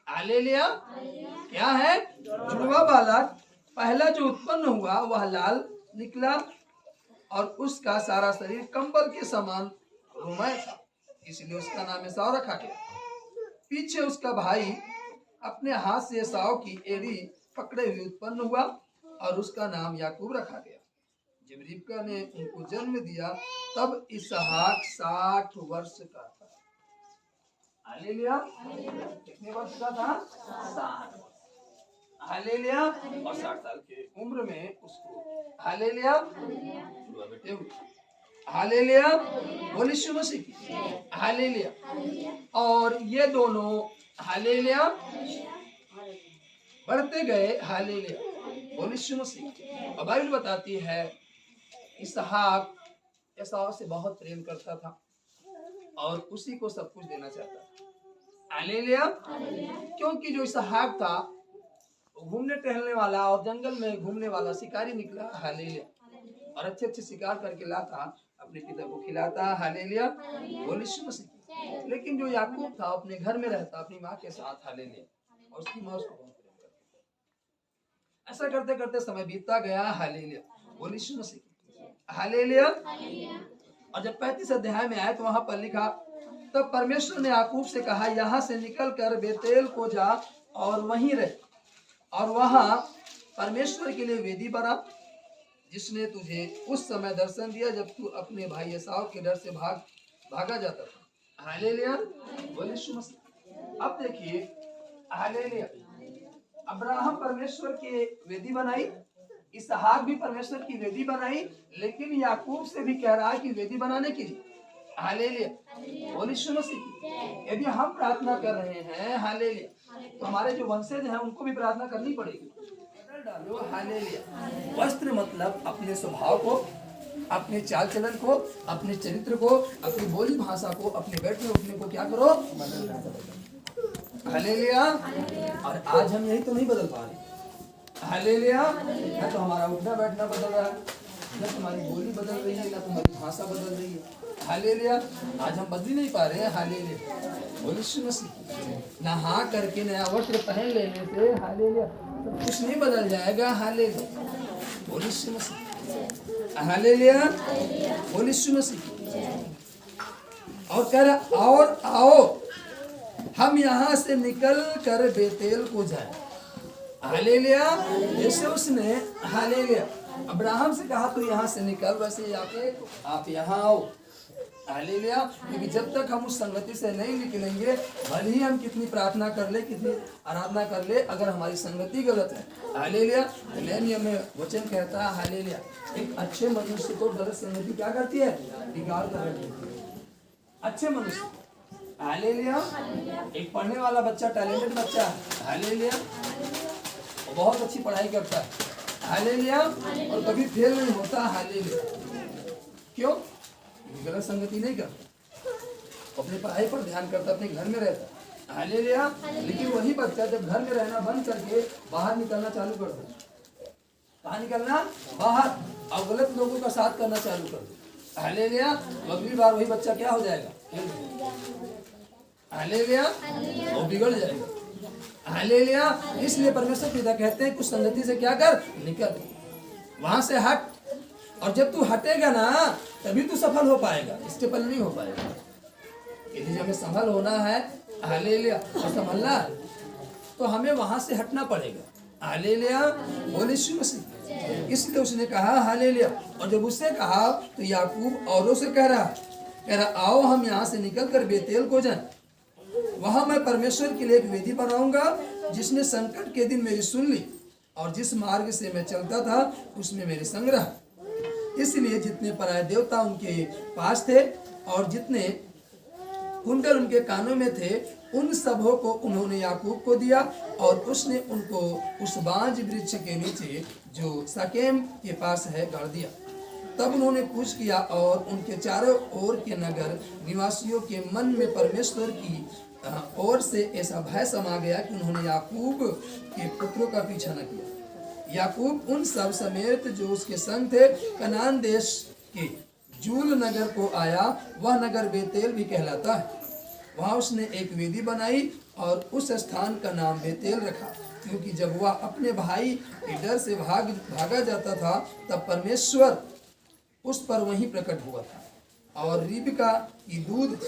हालेलुया। क्या है? जुड़वा बालक। पहला जो उत्पन्न हुआ वह लाल निकला और उसका सारा शरीर कंबल के समान रोमय था, इसलिए उसका नाम एसाव रखा गया। पीछे उसका भाई अपने हाथ से एसाव की एड़ी पकड़े हुए उत्पन्न हुआ और उसका नाम याकूब रखा गया। जब रिबका ने उनको जन्म दिया तब इसहाक 60 वर्ष का था, हालेलुया। कितने वर्ष का था? 60, हालेलुया। और 60 साल के उम्र में उसको हालेलुया बेटे हुए, हालेलुया। बोलिए यीशु मसीह की, हालेलुया। और ये दोनों हालेलुया बढ़ते गए, हालेलुया। बोलिए यीशु मसीह। और बाइबल बताती है इसहाक एसाव से बहुत प्रेम करता था और उसी को सब कुछ देना चाहता था, हालेलुया। क्योंकि जो इसहाक था घूमने टहलने वाला और जंगल में घूमने वाला शिकारी निकला, हालेलुया। और अच्छे अच्छे शिकार करके लाता, अपने पिता को खिलाता, हालेलुया। बोलिए यीशु मसीह। लेकिन जो याकूब था अपने घर में रहता अपनी माँ के साथ, हालेलुया। और उसकी माँ उसको बहुत प्रेम करती थी। ऐसा करते करते समय बीतता गया, हालेलुया। बोलिए यीशु मसीह, हालेलुया। और जब 35 अध्याय में आए तो वहां पर लिखा, तब परमेश्वर ने याकूब से कहा, यहाँ से निकल कर बेतेल को जा और वहीं रह, और वहां परमेश्वर के लिए वेदी बना, जिसने तुझे उस समय दर्शन दिया जब तू अपने भाई एसाव के डर से भागा जाता था, हालेलुया। बोलिए यीशु मसीह। अब देखिए, हालेलुया, अब्राहम परमेश्वर की वेदी बनाई, इसहाक भी परमेश्वर की वेदी बनाई, लेकिन याकूब से भी कह रहा है कि वेदी बनाने के लिए, हालेलुया। बोलिए यीशु मसीह। यदि हम प्रार्थना कर रहे हैं, हालेलुया, तो हमारे जो वंशज हैं उनको भी प्रार्थना करनी पड़ेगी। डालो, हालेलुया। वस्त्र मतलब अपने स्वभाव को, अपने चाल चलन को, अपने चरित्र को, अपनी बोली भाषा को, अपने बैठने उठने को क्या करो? हालेलुया। और आज हम यही तो नहीं बदल पा रहे, हालेलुया। ना तो हमारा उठना बैठना बदल रहा है, ना तुम्हारी बोली बदल रही है, ना तुम्हारी भाषा बदल रही है, हालेलुया। आज हम बदल नहीं पा रहे हैं, हालेलुया। बोलिए यीशु मसीह। नहा करके नया वस्त्र पहन लेने से, हालेलुया, कुछ नहीं बदल जाएगा, हालेलुया। बोलिए यीशु मसीह, हालेलुया। बोलिए यीशु मसीह। और कह रहा, और आओ हम यहाँ से निकल कर बेतेल को जाए, हालेलुया। जैसे उसने, हालेलुया, अब्राहम से कहा तो यहाँ से निकल, वैसे आप यहाँ आओ, हालेलुया। क्योंकि जब तक हम उस संगति से नहीं निकलेंगे, भले ही हम कितनी प्रार्थना कर ले, कितनी आराधना कर ले, अगर हमारी संगति गलत है, हालेलुया, नए नियम में वचन कहता है, हालेलुया, एक अच्छे मनुष्य को गलत संगति क्या करती है? बिगाड़ कर रखती है। अच्छे मनुष्य, हालेलुया। एक पढ़ने वाला बच्चा, टैलेंटेड बच्चा, हालेलुया, बहुत अच्छी पढ़ाई करता है, हालेलुया, और कभी फेल नहीं होता, हालेलुया। क्यों? गलत संगति नहीं करता, अपने पढ़ाई पर ध्यान करता, अपने घर में रहता, हालेलुया। लेकिन वही बच्चा जब घर में रहना बंद करके बाहर निकलना चालू कर दे, कहाँ निकलना? बाहर, और गलत लोगों का साथ करना चालू कर दे, हालेलुया, तो अगली बार वही बच्चा क्या हो जाएगा? हालेलुया, वो बिगड़ जाएगा, हालेलुया। इसलिए परमेश्वर पिता कहते हैं कुछ संगति से क्या कर? निकल, वहां से हट, और जब तू हटेगा ना तभी तू सफल हो पाएगा, इसके पहले नहीं हो पाएगा। यदि हमें सफल होना है, हालेलुया, और संभलना है, तो हमें वहां से हटना पड़ेगा, हालेलुया। बोलिए यीशु मसीह। इसलिए उसने कहा, हालेलुया। और जब उससे कहा तो याकूब औरों से कह रहा, आओ हम यहाँ से निकल कर बेतेल को जाएं, वहां मैं परमेश्वर के लिए एक वेदी बनाऊंगा जिसने संकट के दिन मेरी सुन ली, और जिस मार्ग से मैं चलता था उसमें मेरे संग रहा। इसलिए जितने पराये देवता उनके पास थे और जितने कुंडल उनके कानों में थे, उन सबों को उन्होंने याकूब को दिया, और उसने उनको उस बांज वृक्ष के नीचे जो शकेम के पास है गाड़ दिया। तब उन्होंने कूच किया, और उनके चारों ओर के नगर निवासियों के मन में परमेश्वर की ओर से ऐसा भय समा गया कि उन्होंने याकूब के पुत्रों का पीछा न किया। याकूब उन सब समेत जो उसके संग थे कनान देश के जूल नगर को आया। वह नगर बेतेल भी कहलाता है। वहां उसने एक वेदी बनाई और उस स्थान का नाम बेतेल रखा, क्योंकि जब वह अपने भाई के डर से भागा जाता था, तब परमेश्वर उस पर वहीं प्रकट हुआ था। और रिबका की दूध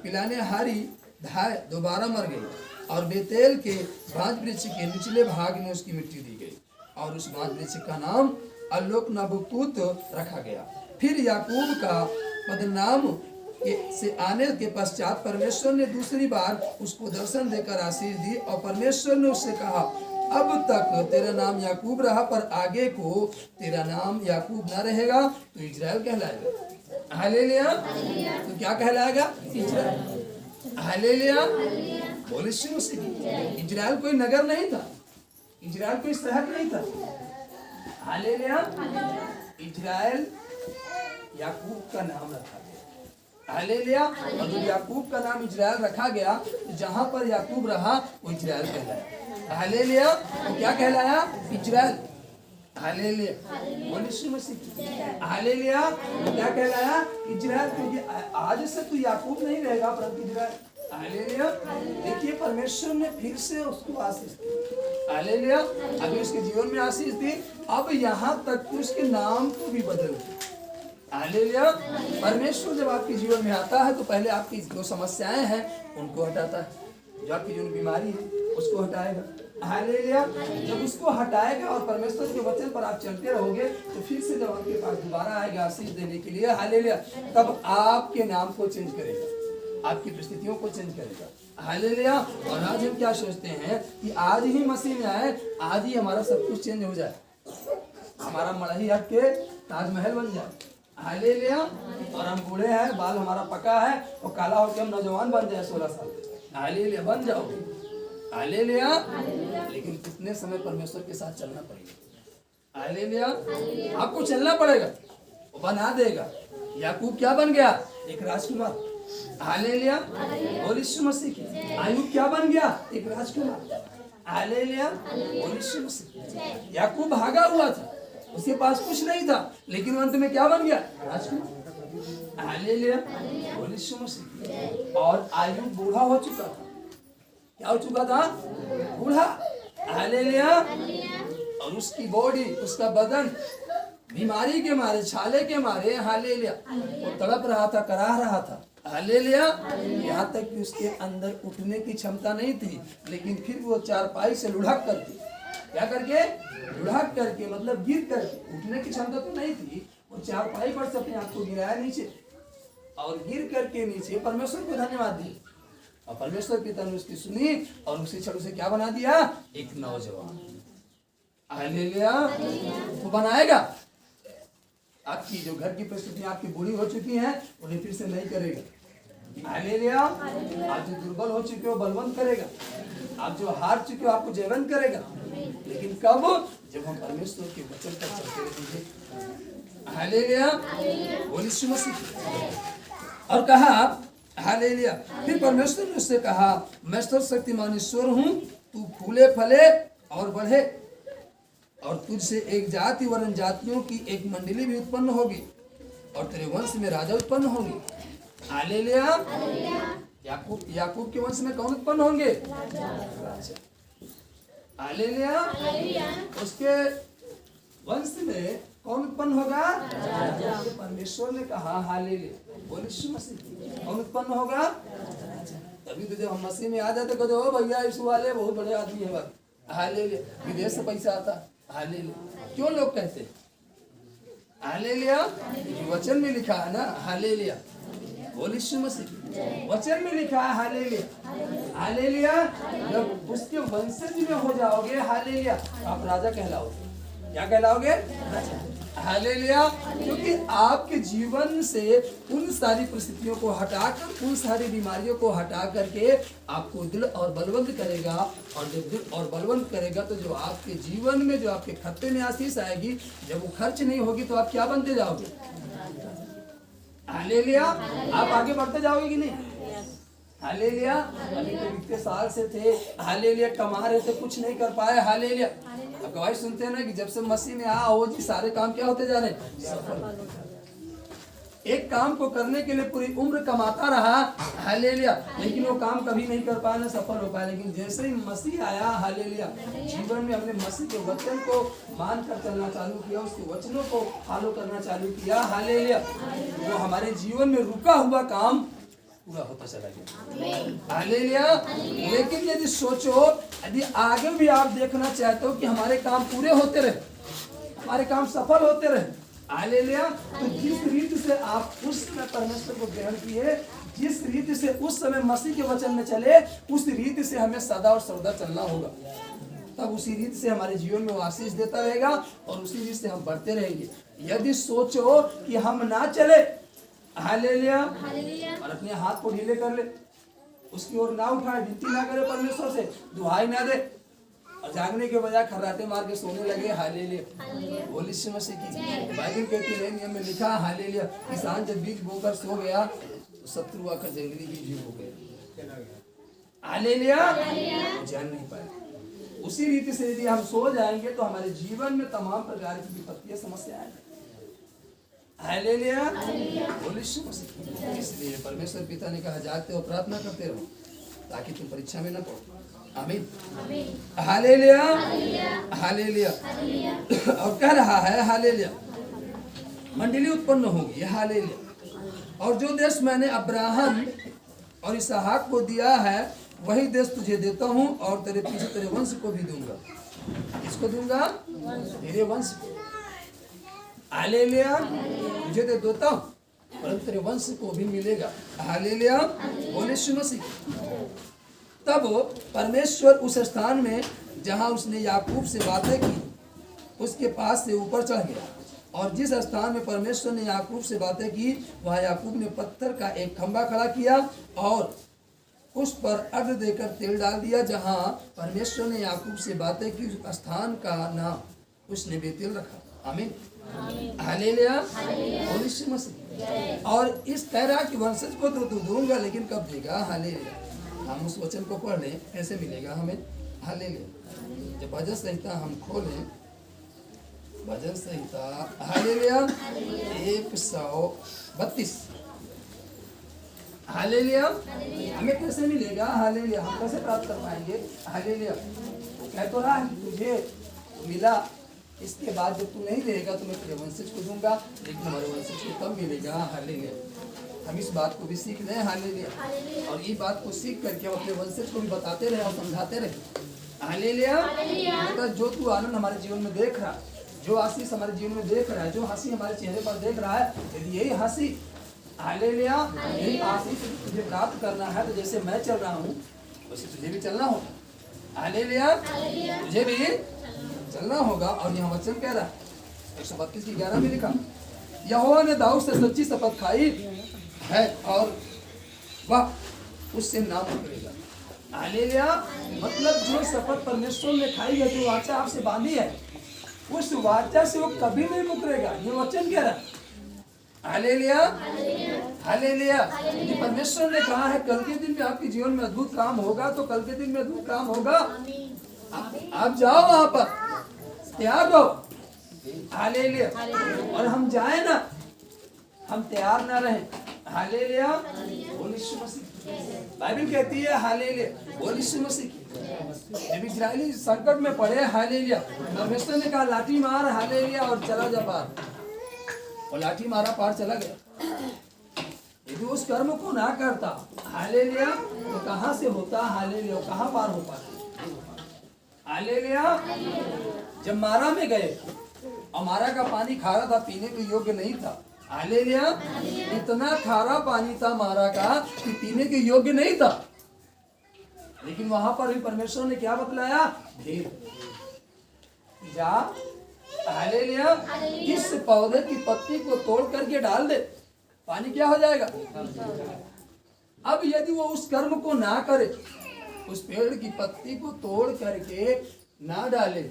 पिलाने हारी धाय दोबारा मर गई, और बेतेल के बांज वृक्ष के निचले भाग में उसकी मिट्टी दी गई, और उस बांज वृक्ष का नाम अल्लोक नबूकूत रखा गया। फिर याकूब का पदनाम से आने के पश्चात परमेश्वर ने दूसरी बार उसको दर्शन देकर आशीष दी, और परमेश्वर ने उससे कहा, अब तक तेरा नाम याकूब रहा, पर आगे को तेरा नाम याकूब न रहेगा, तो इजराइल कहलाएगा। हालेलुया। तो क्या कहलाएगा? इजराइल। हालेलुया। बोले इजराइल कोई नगर नहीं था, इजराइल कोई शहर नहीं था। हालेलुया। इजराइल याकूब का नाम रखा गया। हालेलुया। और जब याकूब का नाम इजराइल रखा गया, तो जहां पर याकूब रहा वो इजराइल कहलाया। हालेलुया। तो क्या कहलाया? इजराइल। हालेलुया। बोले यीशु मसीह। हालेलुया। तो क्या कहलाया? इजराइल। क्योंकि आज से तो याकूब नहीं रहेगा, परंतु इजराइल। हालेलुया। देखिए परमेश्वर ने फिर से उसको आशीष दी। हालेलुया। अभी उसके जीवन में आशीष दी, अब यहाँ तक कि उसके नाम को भी बदल दिया। हालेलुया। परमेश्वर जब आपके जीवन में आता है तो पहले आपकी जो समस्याएं हैं उनको हटाता है, जो आपकी जो बीमारी है उसको हटाएगा। हालेलुया। जब उसको हटाएगा और परमेश्वर के वचन पर आप चलते रहोगे, तो फिर से जब आपके पास दोबारा आएगा आशीष देने के लिए, हालेलुया, तब आपके नाम को चेंज करेगा, आपकी परिस्थितियों को चेंज करेगा। हालेलुया। और आज हम क्या सोचते हैं कि आज ही मसीह में आए, आज ही हमारा सब कुछ चेंज हो जाए, हमारा मड़ही हट के ताजमहल बन जाए। हालेलुया। और हम बूढ़े हैं, बाल हमारा पका है और काला होकर हम नौजवान बन जाए 16 साल। हालेलुया। बन जाओगे। हालेलुया। लेकिन कितने समय परमेश्वर के साथ चलना पड़ेगा। हालेलुया। आपको चलना पड़ेगा, वो बना देगा। याकूब क्या बन गया? एक राजकुमार। हालेलुया। और यीशु मसीह की आयु क्या बन गया? एक राजकुमार। हालेलुया। और यीशु मसीह। याकूब भागा हुआ था, उसके पास कुछ नहीं था, लेकिन अंत में क्या बन गया? राजकुमार। हालेलुया। और यीशु मसीह। और आयु बूढ़ा हो चुका था। क्या हो चुका था? बूढ़ा। हालेलुया। और उसकी बॉडी, उसका बदन बीमारी के मारे, छाले के मारे, हालेलुया, वो तड़प रहा था, कराह रहा था। हालेलुया। यहाँ तक कि उसके अंदर उठने की क्षमता नहीं थी, लेकिन फिर वो चारपाई से लुढ़क करके, क्या करके? लुढ़क करके, मतलब गिर करके, उठने की क्षमता तो नहीं थी, वो चारपाई पर से अपने आप को गिराया नीचे, और गिर करके नीचे परमेश्वर को धन्यवाद दिया, और परमेश्वर पिता ने उसकी सुनी, और उसी क्षण उसे क्या बना दिया? एक नौजवान। हालेलुया। वो बनाएगा। आपकी जो घर की परिस्थितियां आपकी बुरी हो चुकी हैं, उन्हें फिर से नहीं करेगा। हालेलुया। आप जो दुर्बल हो चुके हो, बलवंत करेगा। आप जो हार चुके हो, आपको जयवंत करेगा। लेकिन कब? जब हम परमेश्वर के वचन पर चलते रहेंगे। हालेलुया। बोल यीशु मसीह। और कहा, हालेलुया, फिर परमेश्वर ने उससे कहा, मैं सर्वशक्तिमान ईश्वर हूँ, तू फूले फले और बढ़े, और तुझसे एक जाति वरन जातियों की एक मंडली भी उत्पन्न होगी, और तेरे वंश में राजा उत्पन्न होंगे। हालेलुया। याकूब के वंश में कौन उत्पन्न होंगे? राजा। हालेलुया। उसके वंश में कौन उत्पन्न होगा? परमेश्वर ने कहा। हालेलुया। बोल यीशु मसीह। कौन उत्पन्न होगा? तभी तो जब हम मसीह में आ जाते कहते हो भैया यीशु वाले बहुत बड़े आदमी है। हालेलुया। विदेश से पैसा आता। हालेलुया। क्यों लोग कहते? हालेलुया। वचन में लिखा है ना। हालेलुया। बोल यीशु मसीह। वचन में लिखा है हालेलुया, हालेलुया। जब उसके वंशज में हो जाओगे हालेलुया, आप राजा कहलाओगे। क्या कहलाओगे? राजा। हालेलुया। क्योंकि आपके जीवन से उन सारी परिस्थितियों को हटाकर, उन सारी बीमारियों को हटा करके आपको दृढ़ और बलवंत करेगा। और जब दृढ़ और बलवंत करेगा तो जो आपके जीवन में, जो आपके खाते में आशीष आएगी, जब वो खर्च नहीं होगी तो आप क्या बनते जाओगे? हालेलुया। आप आगे बढ़ते जाओगे कि नहीं? हालेलुया। अभी तो इतने साल से थे हालेलुया, कमा रहे थे, कुछ नहीं कर पाए हालेलुया। अब गवाही सुनते हैं ना कि जब से मसीह में आओ जी, सारे काम क्या होते जा रहे हैं? सफल। एक काम को करने के लिए पूरी उम्र कमाता रहा हालेलुया, लेकिन वो काम कभी नहीं कर पाया, ना सफल हो पाया। लेकिन जैसे ही मसीह आया हालेलुया, जीवन में हमने मसीह के वचन को मान कर चलना चालू किया, उसके वचनों को फॉलो करना चालू किया हालेलुया, वो हमारे जीवन में रुका हुआ काम पूरा होता चला गया हालेलुया। लेकिन यदि सोचो, यदि आगे भी आप देखना चाहते हो कि हमारे काम पूरे होते रहे, हमारे काम सफल होते रहे हालेलुया, तो जिस रीति से आप उस समय परमेश्वर को ग्रहण किए, जिस रीति से उस समय मसीह के वचन में चले, उस रीति से हमें सदा और सर्वदा चलना होगा। तब उसी रीति से हमारे जीवन में वो आशीष देता रहेगा और उसी रीति से हम बढ़ते रहेंगे। यदि सोचो कि हम ना चले हालेलुया, और अपने हाथ को ढीले कर ले, उसकी ओर ना उठाए, विनती ना करे परमेश्वर से, दुहाई ना दे, और जागने के बजाय खर्राटे मार के सोने लगे हालेलुया, बोल यीशु मसीह की। बाइबल कहती है, नियम में लिखा हालेलुया, किसान जब बीज बोकर सो गया तो शत्रु आकर जंगली बीज हो गए हालेलुया, जान नहीं पाए। उसी रीति से यदि हम सो जाएंगे तो हमारे जीवन में तमाम प्रकार की विपत्तियां, समस्याएं हालेलुया, बोल यीशु मसीह। इसलिए परमेश्वर पिता ने कहा, जागते हो प्रार्थना करते रहो ताकि तुम परीक्षा में न पड़ो। आमीन, हालेलुया, हालेलुया। और कह रहा है हालेलुया, मंडली उत्पन्न होगी हालेलुया, और जो देश मैंने अब्राहम और इसहाक को दिया है वही देश तुझे देता हूँ, और तेरे पीछे तेरे वंश को भी दूंगा। इसको दूंगा? तेरे वंश को हालेलुया, तुझे तो देता हूँ परंतु तेरे वंश को भी मिलेगा हालेलुया, बोल यीशु मसीह। तब परमेश्वर उस स्थान में जहां उसने याकूब से बातें की, उसके पास से ऊपर चढ़ गया, और जिस स्थान में परमेश्वर ने याकूब से बातें की, वहां याकूब ने पत्थर का एक खंभा खड़ा किया और उस पर अर्घ देकर तेल डाल दिया। जहां परमेश्वर ने याकूब से बातें की, उस स्थान का नाम उसने बेतेल रखा। आमीन, हालेलुया, बोल यीशु मसीह। और इस तरह की वंशज को तो दूंगा, लेकिन कब देगा? हालेलुया। हम उस वचन को पढ़ लें, कैसे मिलेगा हमें? हालेलुया। जब भजन संहिता हम खोलें, भजन संहिता हालेलुया 132 हालेलुया, हमें कैसे मिलेगा? हालेलुया, हम कैसे प्राप्त कर पाएंगे? हालेलुया, कह तो रहा है तुझे मिला, इसके बाद जब तू नहीं देगा तो मैं तेरे वंशज को दूंगा, लेकिन हमारे वंशज को कब मिलेगा? हालेलुया। हम इस बात को भी सीख लें हालेलुया, और ये बात को सीख करके हम अपने वंशज को भी बताते रहे और समझाते रहे हालेलुया। बेटा, जो तू आनंद हमारे जीवन में देख रहा, जो आशीष हमारे जीवन में देख रहा है, जो हंसी हमारे चेहरे पर देख रहा है, यदि यही हंसी हालेलुया, यही आशीष तुझे प्राप्त करना है, तो जैसे मैं चल रहा हूँ वैसे तुझे भी चलना होगा हालेलुया, तुझे भी चलना होगा। और यहाँ वचन कह रहा है 132 की 11 में लिखा, यहोवा ने दाऊद से सच्ची शपथ खाई है और वह उससे ना मुकरेगा हालेलुया। मतलब जो शपथ परमेश्वर ने खाई है, जो वाचा आपसे बांधी है, उस वाचा से वो कभी नहीं मुकरेगा, ये वचन कह रहा है हालेलुया, हालेलुया। यदि परमेश्वर ने कहा है कल के दिन में आपके जीवन में अद्भुत काम होगा, तो कल के दिन में अद्भुत काम होगा। आप जाओ वहां पर, तैयार हो हालेलुया, और हम जाए ना, हम तैयार ना रहे हालेलुया, बोल यीशु मसीह। बाइबल कहती है हालेलुया, बोल यीशु मसीह। जब इस्राएली संकट में पड़े हालेलुया, परमेश्वर ने कहा लाठी मार हालेलुया और चला जा पार, और लाठी मारा पार चला गया। यदि उस कर्म को ना करता हालेलुया, तो कहां से होता हालेलुया, कहां पार हो पाता हालेलुया। जब मारा में गए और मारा का पानी खारा था, पीने के योग्य नहीं था हालेलुया। इतना खारा पानी था मारा का कि पीने के योग्य नहीं था, लेकिन वहां पर भी परमेश्वर ने क्या बतलाया? भेद जा, हालेलुया, इस पौधे की पत्ती को तोड़ करके डाल दे, पानी क्या हो जाएगा? अब यदि वो उस कर्म को ना करे, उस पेड़ की पत्ती को तोड़ करके ना डाले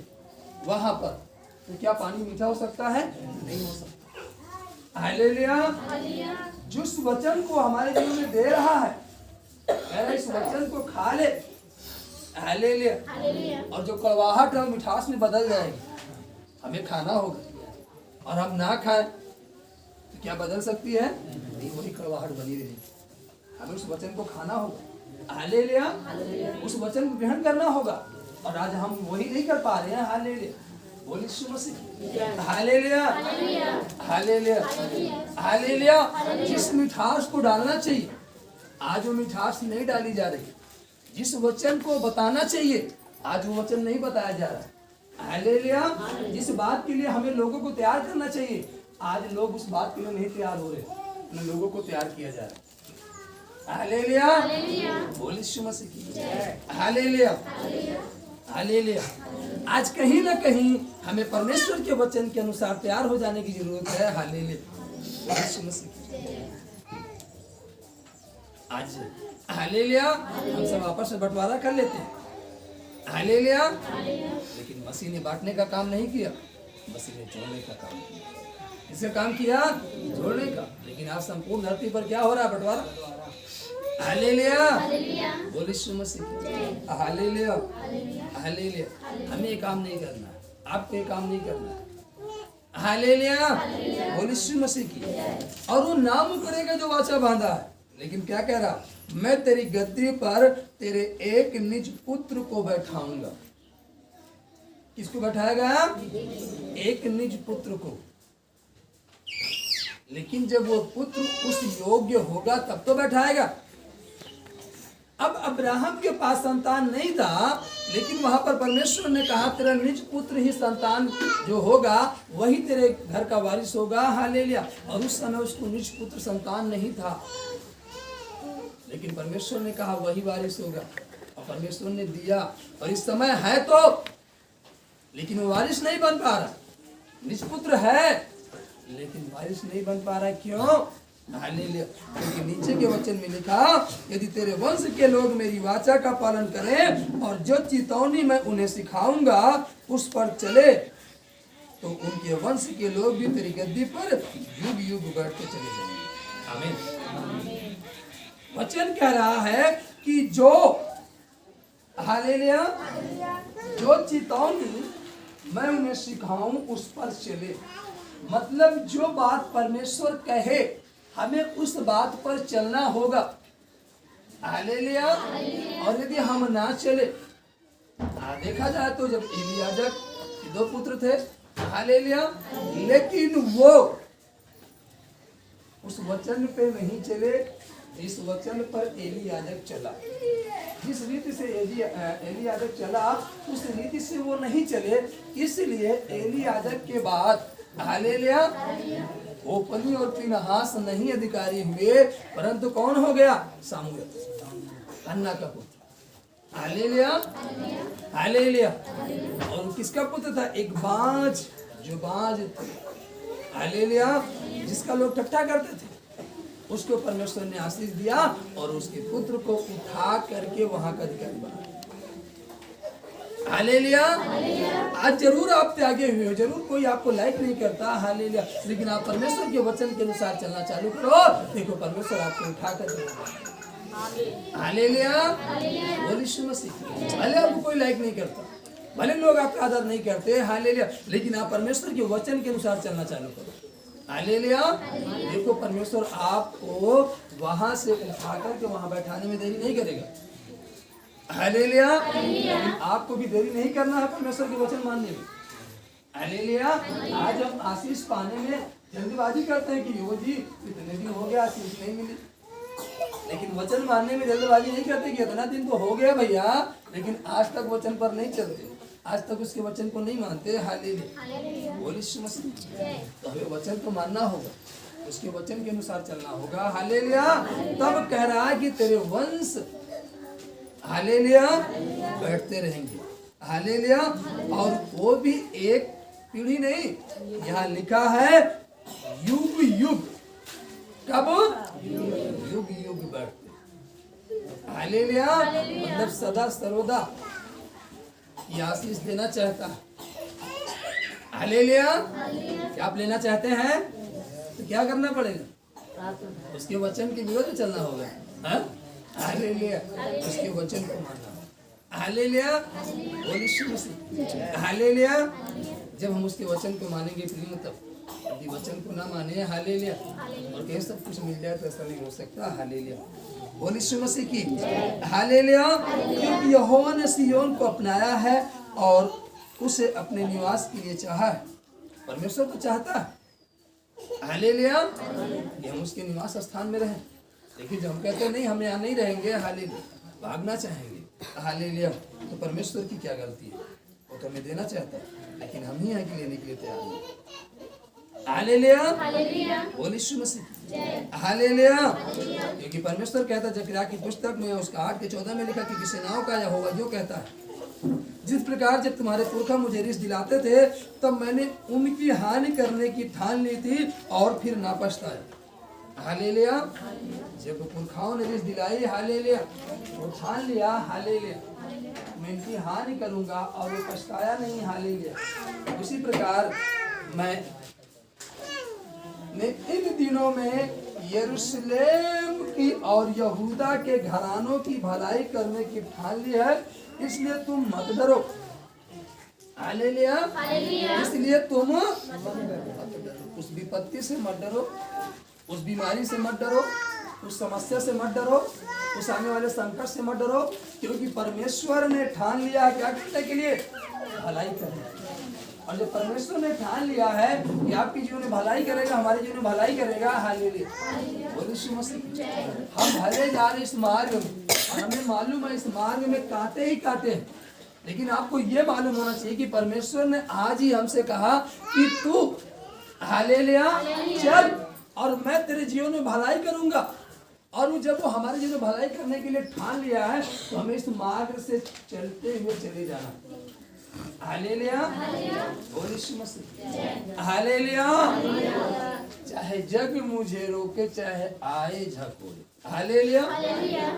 वहां पर, तो क्या पानी मीठा हो सकता है? नहीं हो सकता। हालेलुया। जिस वचन को हमारे जीवन में दे रहा है, इस वचन को खा ले, हालेलुया, और जो कड़वाहट और मिठास में बदल जाएगी। हमें खाना होगा और हम ना खाएं तो क्या बदल सकती है? नहीं, वही कड़वाहट बनी रहेगी। हमें उस वचन को खाना होगा, हालेलुया, उस वचन को ग्रहण करना होगा, और आज हम वही नहीं कर पा रहे हैं। हालेलुया, बोलिए यीशु मसीह, हालेलुया, हालेलुया, हालेलुया। जिस मिठास को डालना चाहिए आज वो मिठास नहीं डाली जा रही, जिस वचन को बताना चाहिए आज वो वचन नहीं बताया जा रहा। हालेलुया। जिस बात के लिए हमें लोगों को तैयार करना चाहिए आज लोग उस बात के लिए नहीं तैयार हो रहे, न लोगों को तैयार किया जा रहा। हालेलुया, बोलिए यीशु मसीह की जय, हालेलुया, हालेलुया। आज कहीं ना कहीं हमें परमेश्वर के वचन के अनुसार तैयार हो जाने की जरूरत है। हालेलुया, बोलिए यीशु मसीह की जय। आज हालेलुया हम सब आपस में बंटवारा कर लेते हैं, हालेलुया, लेकिन मसीह ने बांटने का काम नहीं किया, मसीह ने जोड़ने का काम किया। इसका काम किया जोड़ने का, लेकिन आज संपूर्ण धरती पर क्या हो रहा है? बंटवारा। हालेलुया, बोलिए यीशु मसीह की जय, हालेलुया, हालेलुया। हमें ये काम नहीं करना, आपको ये काम नहीं करना। हालेलुया, बोलिए यीशु मसीह की। और वो नाम करेगा जो वाचा बांधा है, लेकिन क्या कह रहा? मैं तेरी गद्दी पर तेरे एक निज पुत्र को बैठाऊंगा। किसको बैठाएगा? एक निज पुत्र को। लेकिन जब वो पुत्र उस योग्य होगा तब तो बैठाएगा। अब अब्राहम के पास संतान नहीं था, लेकिन वहां पर परमेश्वर ने कहा तेरा निज पुत्र ही संतान जो होगा वही तेरे घर का वारिस होगा। हालेलुया। और उस समय उसको निज पुत्र संतान नहीं था, लेकिन परमेश्वर ने कहा वही वारिस होगा, और परमेश्वर ने दिया। और इस समय है तो, लेकिन वो वारिस नहीं बन पा रहा। निज पुत्र है लेकिन वारिस नहीं बन पा रहा। क्यों? हालेलुया। क्योंकि नीचे के वचन में लिखा, यदि तेरे वंश के लोग मेरी वाचा का पालन करें और जो चितौनी मैं उन्हें सिखाऊंगा उस पर चले, तो उनके वंश के लोग भी तेरी गद्दी पर युग युग बैठते चले जाएंगे। आमीन। वचन कह रहा है कि जो, हालेलुया, जो चितौनी मैं उन्हें सिखाऊं उस पर चले। मतलब जो बात परमेश्वर कहे हमें उस बात पर चलना होगा। हालेलुया। और यदि हम ना चले, देखा जाए तो जब एलियाजक के 2 पुत्र थे, हालेलुया, लेकिन वो उस वचन पे नहीं चले, इस वचन पर एलियाजक चला। जिस रीति से एलियाजक चला उस रीति से वो नहीं चले, इसलिए एलियाजक के बाद, हालेलुया, ओपनी और फिनहास नहीं अधिकारी हुए, परंतु कौन हो गया? सामुएल, अन्ना का पुत्र। Hallelujah, hallelujah. और किसका पुत्र था? एक बाज, जो बाज थे, हालेलुया, जिसका लोग ठट्ठा करते थे, उसको परमेश्वर ने आशीष दिया और उसके पुत्र को उठा करके वहां का अधिकारी बना। हालेलुया। आज जरूर आप त्यागे हुए हो, जरूर कोई आपको लाइक नहीं करता, हालेलुया, लेकिन आप परमेश्वर के वचन के अनुसार चलना चालू करो, देखो परमेश्वर आपको उठा कर। हालेलुया, बोलिए यीशु मसीह। भले आपको कोई लाइक नहीं करता, भले लोग आपका आदर नहीं करते, हालेलुया, लेकिन आप परमेश्वर के वचन के अनुसार चलना चालू करो। हालेलुया। देखो परमेश्वर आपको वहां से उठा करके वहां बैठाने में देरी नहीं करेगा। हालेलुया। आपको भी देरी नहीं करना है परमेश्वर के वचन मानने में। हालेलुया। आज हम आशीष पाने में जल्दबाजी करते हैं कि यो जी इतने दिन हो गया आशीष नहीं मिली, लेकिन वचन मानने में जल्दबाजी नहीं करते कि इतना दिन तो हो गया भैया, लेकिन आज तक वचन पर नहीं चलते, आज तक उसके वचन को नहीं मानते। हालेलुया, बोलिए यीशु मसीह। तो हमें वचन को मानना होगा। उसके वचन के अनुसार चलना होगा। हालेलुया। तब कह रहा है कि तेरे वंश हालेलुया बैठते रहेंगे। हालेलुया। और वो भी एक पीढ़ी नहीं, यहाँ लिखा है युग युग। कब? युग युग बैठते। हालेलुया। मतलब सदा सर्वदा ये आशीष देना चाहता है। हालेलुया। क्या आप लेना चाहते हैं तो क्या करना पड़ेगा? उसके वचन के विरोध में चलना होगा। हाँ? हालेलुया। उसके वचन को मानना होगा। हालेलुया। बोलिए यीशु मसीह। हालेलुया। जब हम उसके वचन को मानेंगे प्रिय, तब यदि वचन को ना माने हालेलुया और कहीं सब कुछ मिल जाए तो ऐसा नहीं हो सकता। हालेलुया। बोलिए यीशु मसीह की हालेलुया। क्योंकि यहोवा ने सिय्योन को अपनाया है और उसे अपने निवास के लिए चाहा है। परमेश्वर तो चाहता है हालेलुया कि हम उसके निवास स्थान में रहें। देखिए जब हम कहते हैं नहीं हम यहाँ नहीं रहेंगे, हालेलुया, भागना चाहेंगे, हालेलुया, तो परमेश्वर की क्या गलती है? वो तो हमें देना चाहता है, लेकिन हम ही यहाँ के लेने के लिए तैयार नहीं। हालेलुया। बोलिए यीशु मसीह हालेलुया। क्योंकि परमेश्वर कहता है जकरिया की पुस्तक में उसका 8:14 में लिखा कि सेनाओं का यहोवा जो कहता है, जिस प्रकार जब तुम्हारे पुरखा मुझे रिस दिलाते थे तब मैंने उनकी हानि करने की ठान ली थी और फिर ना पछताया। हालेलुया। जब पुरखाओं ने रिस दिलाई, हालेलुया, वो ठान लिया, हालेलुया, मैं इनकी हानि करूंगा और वो पछताया नहीं। हालेलुया। उसी प्रकार मैं इन दिनों में यरूशलेम की और यहूदा के घरानों की भलाई करने की ठान ली है, इसलिए तुम मत डरो। हालेलुया। इसलिए तुम मत डरो। उस विपत्ति से मत डरो, उस बीमारी से मत डरो, उस समस्या से मत डरो, उस आने वाले संकट से मत डरो, क्योंकि परमेश्वर ने ठान लिया क्या करने के लिए? भलाई करने। और जब परमेश्वर ने ठान लिया है कि आपके जीवन में भलाई करेगा, हमारे जीवन में भलाई करेगा, हालेलुया, बोलिए यीशु मसीह। हम भले जा रहे इस मार्ग में और हमें मालूम है इस मार्ग में कांटे ही कांटे हैं, लेकिन आपको ये मालूम होना चाहिए कि परमेश्वर ने आज ही हमसे कहा कि तू हालेलुया चल और मैं तेरे जीवन में भलाई करूंगा। और वो जब वो हमारे जीवन में भलाई करने के लिए ठान लिया है तो हमें इस मार्ग से चलते हुए चले जाना। हालेलुया। बोलिए यीशु मसीह हालेलुया। चाहे जग मुझे रोके, चाहे आए झकोरे, हालेलुया,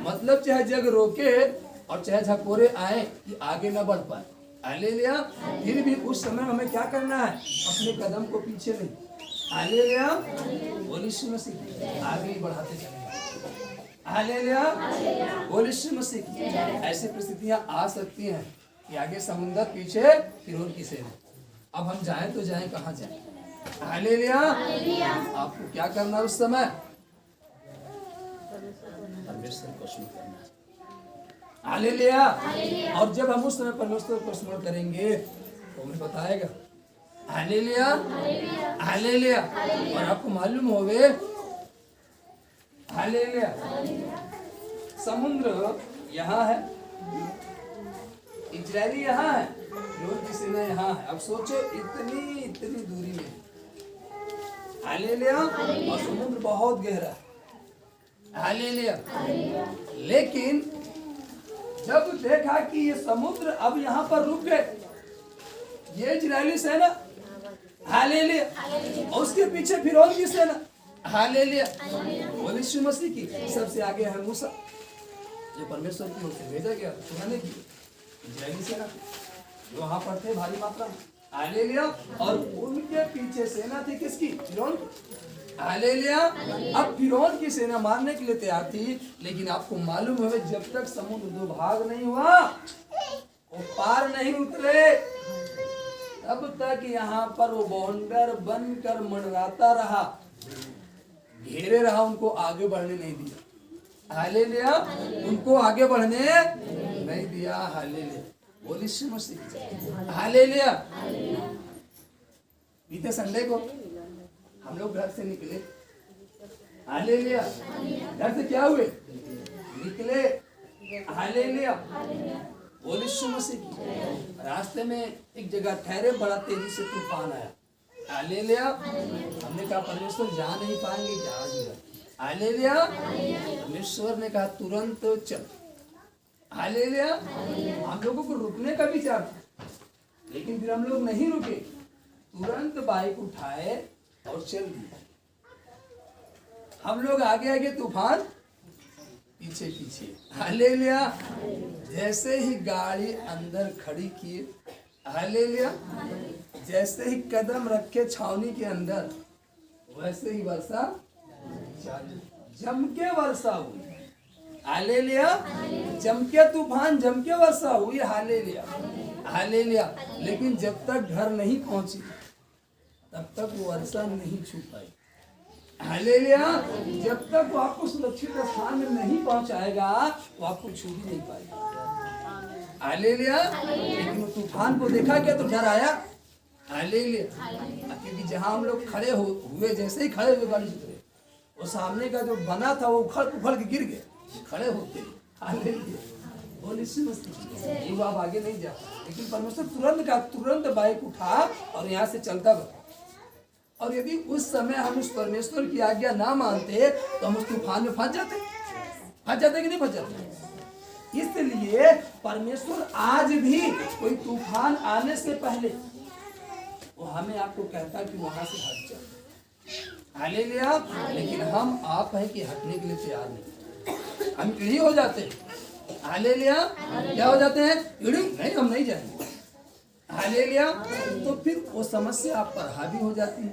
मतलब चाहे जग रोके और चाहे झकोरे आए कि आगे न बढ़ पाए, हालेलुया, फिर भी उस समय हमें क्या करना है? अपने कदम को पीछे नहीं, हालेलुया, बोलिए यीशु मसीह, आगे ही बढ़ाते चलेंगे। हालेलुया। बोलिए यीशु मसीह। ऐसी परिस्थितियां आ सकती हैं कि आगे समुद्र, पीछे फिरौन की सेना। अब हम जाएं तो जाएं कहाँ जाएं? हालेलुया। आपको क्या करना उस समय? परमेश्वर को स्मरण करना। हालेलुया। और जब हम उस समय परमेश्वर को स्मरण करेंगे तो हमें बताएगा। हालेलुया। हालेलुया। और आपको मालूम होवे, हालेलुया, समुद्र यहाँ है, इजरायली यहाँ है, फिरौन की सेना यहाँ है। अब सोचो इतनी दूरी में, हालेलुया, और समुद्र बहुत गहरा है, हालेलुया। लेकिन जब देखा कि ये समुद्र अब यहाँ पर रुक गए, ये इजरायली सेना, हालेलुया, और उसके पीछे फिरौन की सेना, हालेलुया, बोलिए यीशु मसीह की। सबसे आगे है मूसा, जो परमेश्वर की ओर से भेजा गया सुनाने की इजरायली सेना, जो वहां पर थे भारी मात्रा में, हालेलुया, और उनके पीछे सेना थी किसकी? फिरौन की, हालेलुया। अब फिरौन की सेना मारने के लिए तैयार थी, लेकिन आपको मालूम है जब तक समुद्र दो भाग नहीं हुआ, वो पार नहीं उतरे, तब तक यहाँ पर वो बौंडर बनकर मंडराता रहा, घेरे रहा, उनको आगे बढ़ने नहीं दिया, हालेलुया, उनको आगे बढ़ने नहीं दिया, हालेलुया, बोलिए यीशु मसीह, हालेलुया। बीते संडे को हम लोग घर से निकले, हालेलुया, घर से क्या हुए? निकले, हालेलुया, बोलिए यीशु मसीह। रास्ते में एक जगह ठहरे, बड़ा तेजी से तूफान आया, हालेलुया। हमने कहा परमेश्वर जा नहीं पाएंगे क्या आज भी? हालेलुया। परमेश्वर ने कहा तुरंत चल। हालेलुया। हम लोगों को रुकने का विचार था, लेकिन फिर हम लोग नहीं रुके, तुरंत बाइक उठाए और चल दिए। हम लोग आगे आगे, तूफान पीछे पीछे। हालेलुया। जैसे ही गाड़ी अंदर खड़ी की, हालेलुया, जैसे ही कदम रखे छावनी के अंदर, वैसे ही वर्षा चालू, जम के वर्षा हुई। हालेलुया। जम के तूफान, जम के वर्षा हुई। Hallelujah, hallelujah. लेकिन जब तक घर नहीं पहुंची तब तक वो वर्षा नहीं छू पाई। हालेलुया। जब तक वो आपको सुरक्षित स्थान में नहीं पहुंचाएगा वो आपको छू भी नहीं पाएगा। हालेलुया। लेकिन वो तूफान को देखा क्या तो डर आया। हालेलुया। क्योंकि जहां हम लोग खड़े हुए, जैसे ही खड़े हुए गाड़ी से उतरे, वो सामने का जो बना था वो उखड़ उखड़ के गिर गए खड़े होते। हालेलुया। ये आप आगे नहीं जा पाए, लेकिन परमेश्वर तुरंत बाइक उठा और यहाँ से चलता गया। और यदि उस समय हम उस परमेश्वर की आज्ञा ना मानते तो हम उस तूफान में फंस जाते कि नहीं फंस जाते। इसलिए परमेश्वर आज भी कोई तूफान आने से पहले वो हमें आपको कहता है कि वहां से हट जाओ। हालेलुया। लेकिन हम आप हैं कि हटने के लिए तैयार नहीं, हम इड़ी हो जाते हैं। हालेलुया। क्या हो जाते हैं? इड़ी नहीं, हम नहीं जाएंगे। हालेलुया। तो फिर वो समस्या आप पर हावी हो जाती है,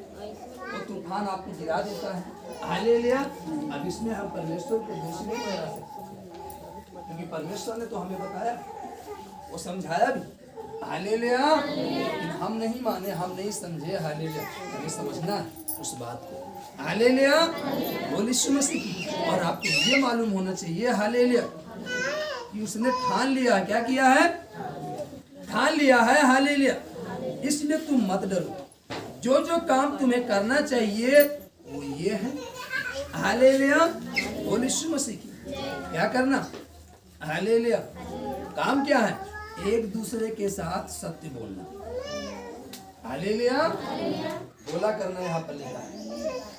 वो तूफान आपको गिरा देता है। हालेलुया। अब इसमें हम परमेश्वर को दोषी नहीं ठहरा सकते, क्योंकि परमेश्वर ने तो हमें बताया, वो समझाया भी। हालेलुया। लेकिन हम नहीं माने, हम नहीं समझे। हालेलुया। हमें समझना है उस बात को। हालेलुया। बोलिए यीशु मसीह। और आपको ये मालूम होना चाहिए, हालेलुया, कि उसने ठान लिया। क्या किया है? ठान लिया है। हालेलुया। इसलिए तुम मत डरो। जो काम तुम्हें करना चाहिए वो ये है। हालेलुया। बोलिए यीशु मसीह की। क्या करना? हालेलुया। काम क्या है? एक दूसरे के साथ सत्य बोलना। हालेलुया। बोला करना यहाँ पर लिखा है।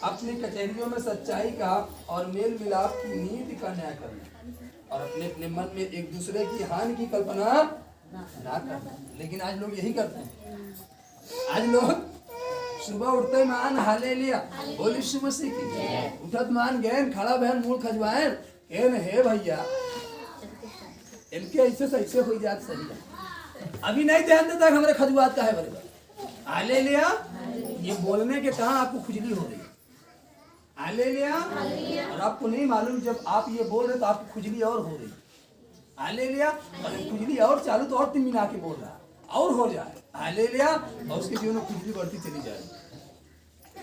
अपनी कचहरियों में सच्चाई का और मेल मिलाप की नीति का न्याय करना, और अपने अपने मन में एक दूसरे की हानि की कल्पना ना करना। लेकिन आज लोग यही करते हैं। आज लोग सुबह उठते मान हालेलुया, बोलिए यीशु मसीह की। उठत मान गए खड़ा बहन मूल खजवाएं केन हे भैया, इनके ऐसे हो जात सही। अभी नहीं ध्यान देता हमारे खजुआत का है बड़े। हालेलुया। ये बोलने के कहाँ आपको खुजली हो रही है। हालेलुया। और आपको नहीं मालूम, जब आप ये बोल रहे तो आपकी खुजली और हो रही। हालेलुया। और खुजली और चालू तो और 3 मिनट आके बोल रहा और हो जाए। हालेलुया। और उसके जीवन में खुजली बढ़ती चली जाएगी।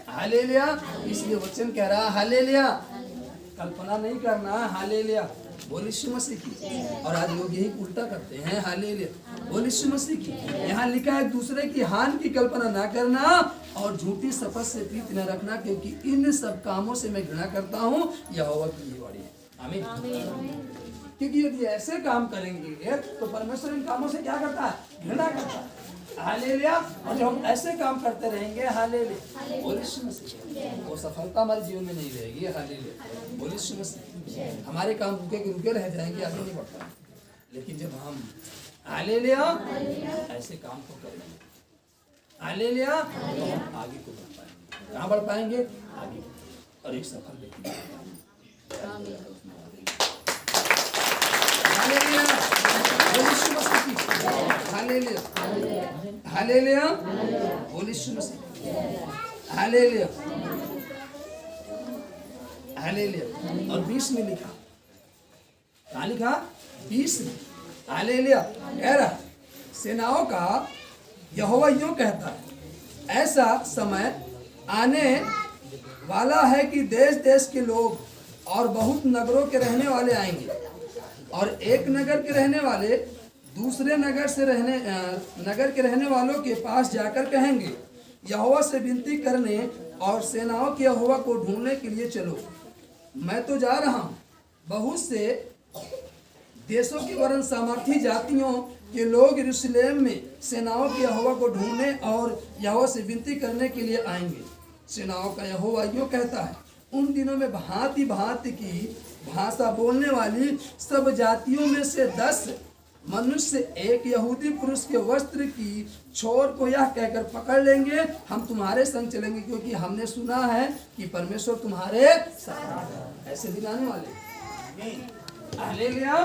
हालेलुया। इसलिए वचन कह रहा है हालेलुया, कल्पना नहीं करना। हालेलुया। बोलिए यीशु मसीह की। और आज लोग यही उल्टा करते हैं। हालेलुया। बोलिए यीशु मसीह की। यहाँ लिखा है दूसरे की हानि की कल्पना ना करना और झूठी शपथ से प्रीति न रखना, क्योंकि इन सब कामों से मैं घृणा करता हूँ। यहोवा की ये वाणी है। आमीन। क्योंकि यदि ऐसे काम करेंगे तो परमेश्वर इन कामों से क्या करता है? घृणा करता है। हालेलुया। और जब हम ऐसे काम करते रहेंगे, हालेलुया, बोलिए यीशु मसीह, वो सफलता हमारे जीवन में नहीं रहेगी। हालेलुया। बोलिए यीशु मसीह। हमारे काम रुके रह जाएंगे, आगे नहीं बढ़ता। लेकिन जब हम हालेलुया ऐसे काम को करेंगे, हालेलुया, तो हम आगे को बढ़ पाएंगे। कहाँ बढ़ पाएंगे? आगे, और एक सफल व्यक्ति। हालेलुया। बोलिए यीशु मसीह की। हालेलुया। हालेलुया। बोलिए यीशु मसीह। हालेलुया। हालेलुया। और 20 में लिखा, कहाँ लिखा? 20 में। हालेलुया। कह रहा सेनाओं का यहोवा यूं कहता है, ऐसा समय आने वाला है कि देश देश के लोग और बहुत नगरों के रहने वाले आएंगे, और एक नगर के रहने वाले दूसरे नगर के रहने वालों के पास जाकर कहेंगे, यहोवा से विनती करने और सेनाओं के यहोवा को ढूंढने के लिए चलो। मैं तो जा रहा हूँ, बहुत से देशों की वरन सामर्थी जातियों कि लोग यरूशलेम में सेनाओं के यहोवा को ढूंढने और यहोवा से विनती करने के लिए आएंगे। सेनाओं का यहोवा यूं कहता है, उन दिनों में भांति भांति की भाषा बोलने वाली सब जातियों में से 10 मनुष्य एक यहूदी पुरुष के वस्त्र की छोर को यह कहकर पकड़ लेंगे, हम तुम्हारे संग चलेंगे, क्योंकि हमने सुना है कि परमेश्वर तुम्हारे साथ है। ऐसे दिन आने वाले, हालेलुया,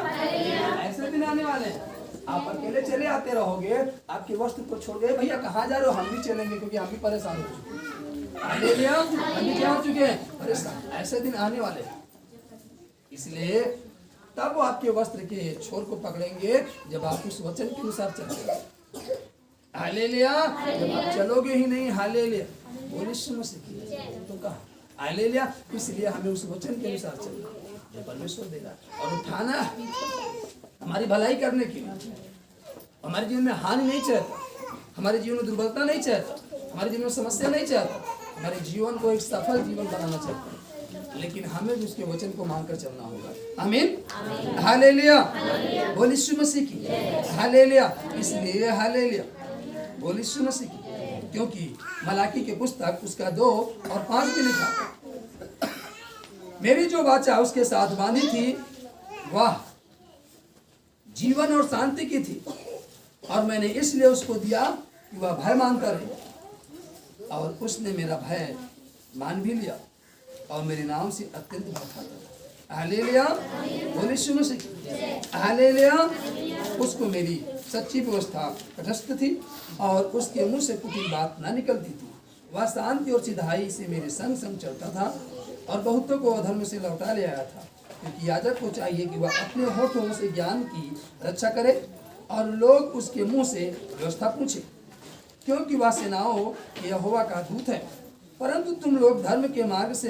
ऐसे दिन आने वाले हैं। आप अकेले चले आते रहोगे, आपके वस्त्र को छोड़ गए, भैया कहाँ जा रहे हो, हम भी चलेंगे क्योंकि हम भी परेशान हो चुके हैं। हालेलुया, हम भी क्या हो चुके हैं, परेशान। ऐसे दिन आने वाले हैं, इसलिए तब वो आपके वस्त्र के छोर को पकड़ेंगे जब आप उस वचन के अनुसार चलेंगे। हालेलुया, जब आप चलोगे ही नहीं, हालेलुया, बोलिए यीशु मसीह तो कहा हालेलुया। इसलिए हमें उस वचन के अनुसार चलना जो परमेश्वर देगा और उठाना हमारी भलाई करने के लिए। हमारे जीवन में हानि नहीं चाहता, हमारे जीवन में दुर्बलता नहीं चाहता, हमारे जीवन में समस्या नहीं चाहता, हमारे जीवन को एक सफल जीवन बनाना चाहता है, लेकिन हमें भी उसके वचन को मानकर चलना होगा। आमीन, हालेलुया, बोलिए यीशु मसीह की हालेलुया। इसलिए हालेलुया, बोलिए यीशु मसीह की, क्योंकि मलाकी के पुस्तक उसका 2 और 5 में लिखा, मेरी जो वाचा उसके साथ बांधी थी वह जीवन और शांति की थी, और मैंने इसलिए उसको दिया कि वह भय मानता रहे, और उसने मेरा भय मान भी लिया और मेरे नाम से अत्यंत भय खाता था। हालेलुया, बोलिए यीशु मसीह हालेलुया। उसको मेरी सच्ची व्यवस्था तटस्थ थी और उसके मुंह से कुछ बात ना निकलती थी। वह शांति और सिधाई से मेरे संग संग चलता था और बहुतों को अधर्म से लौटा ले आया था, क्योंकि याजक को चाहिए कि वह अपने होठों से ज्ञान की रक्षा करे और लोग उसके मुंह से व्यवस्था पूछे, क्योंकि वह सेनाओं के यहोवा का दूत है। परंतु तुम लोग धर्म के मार्ग से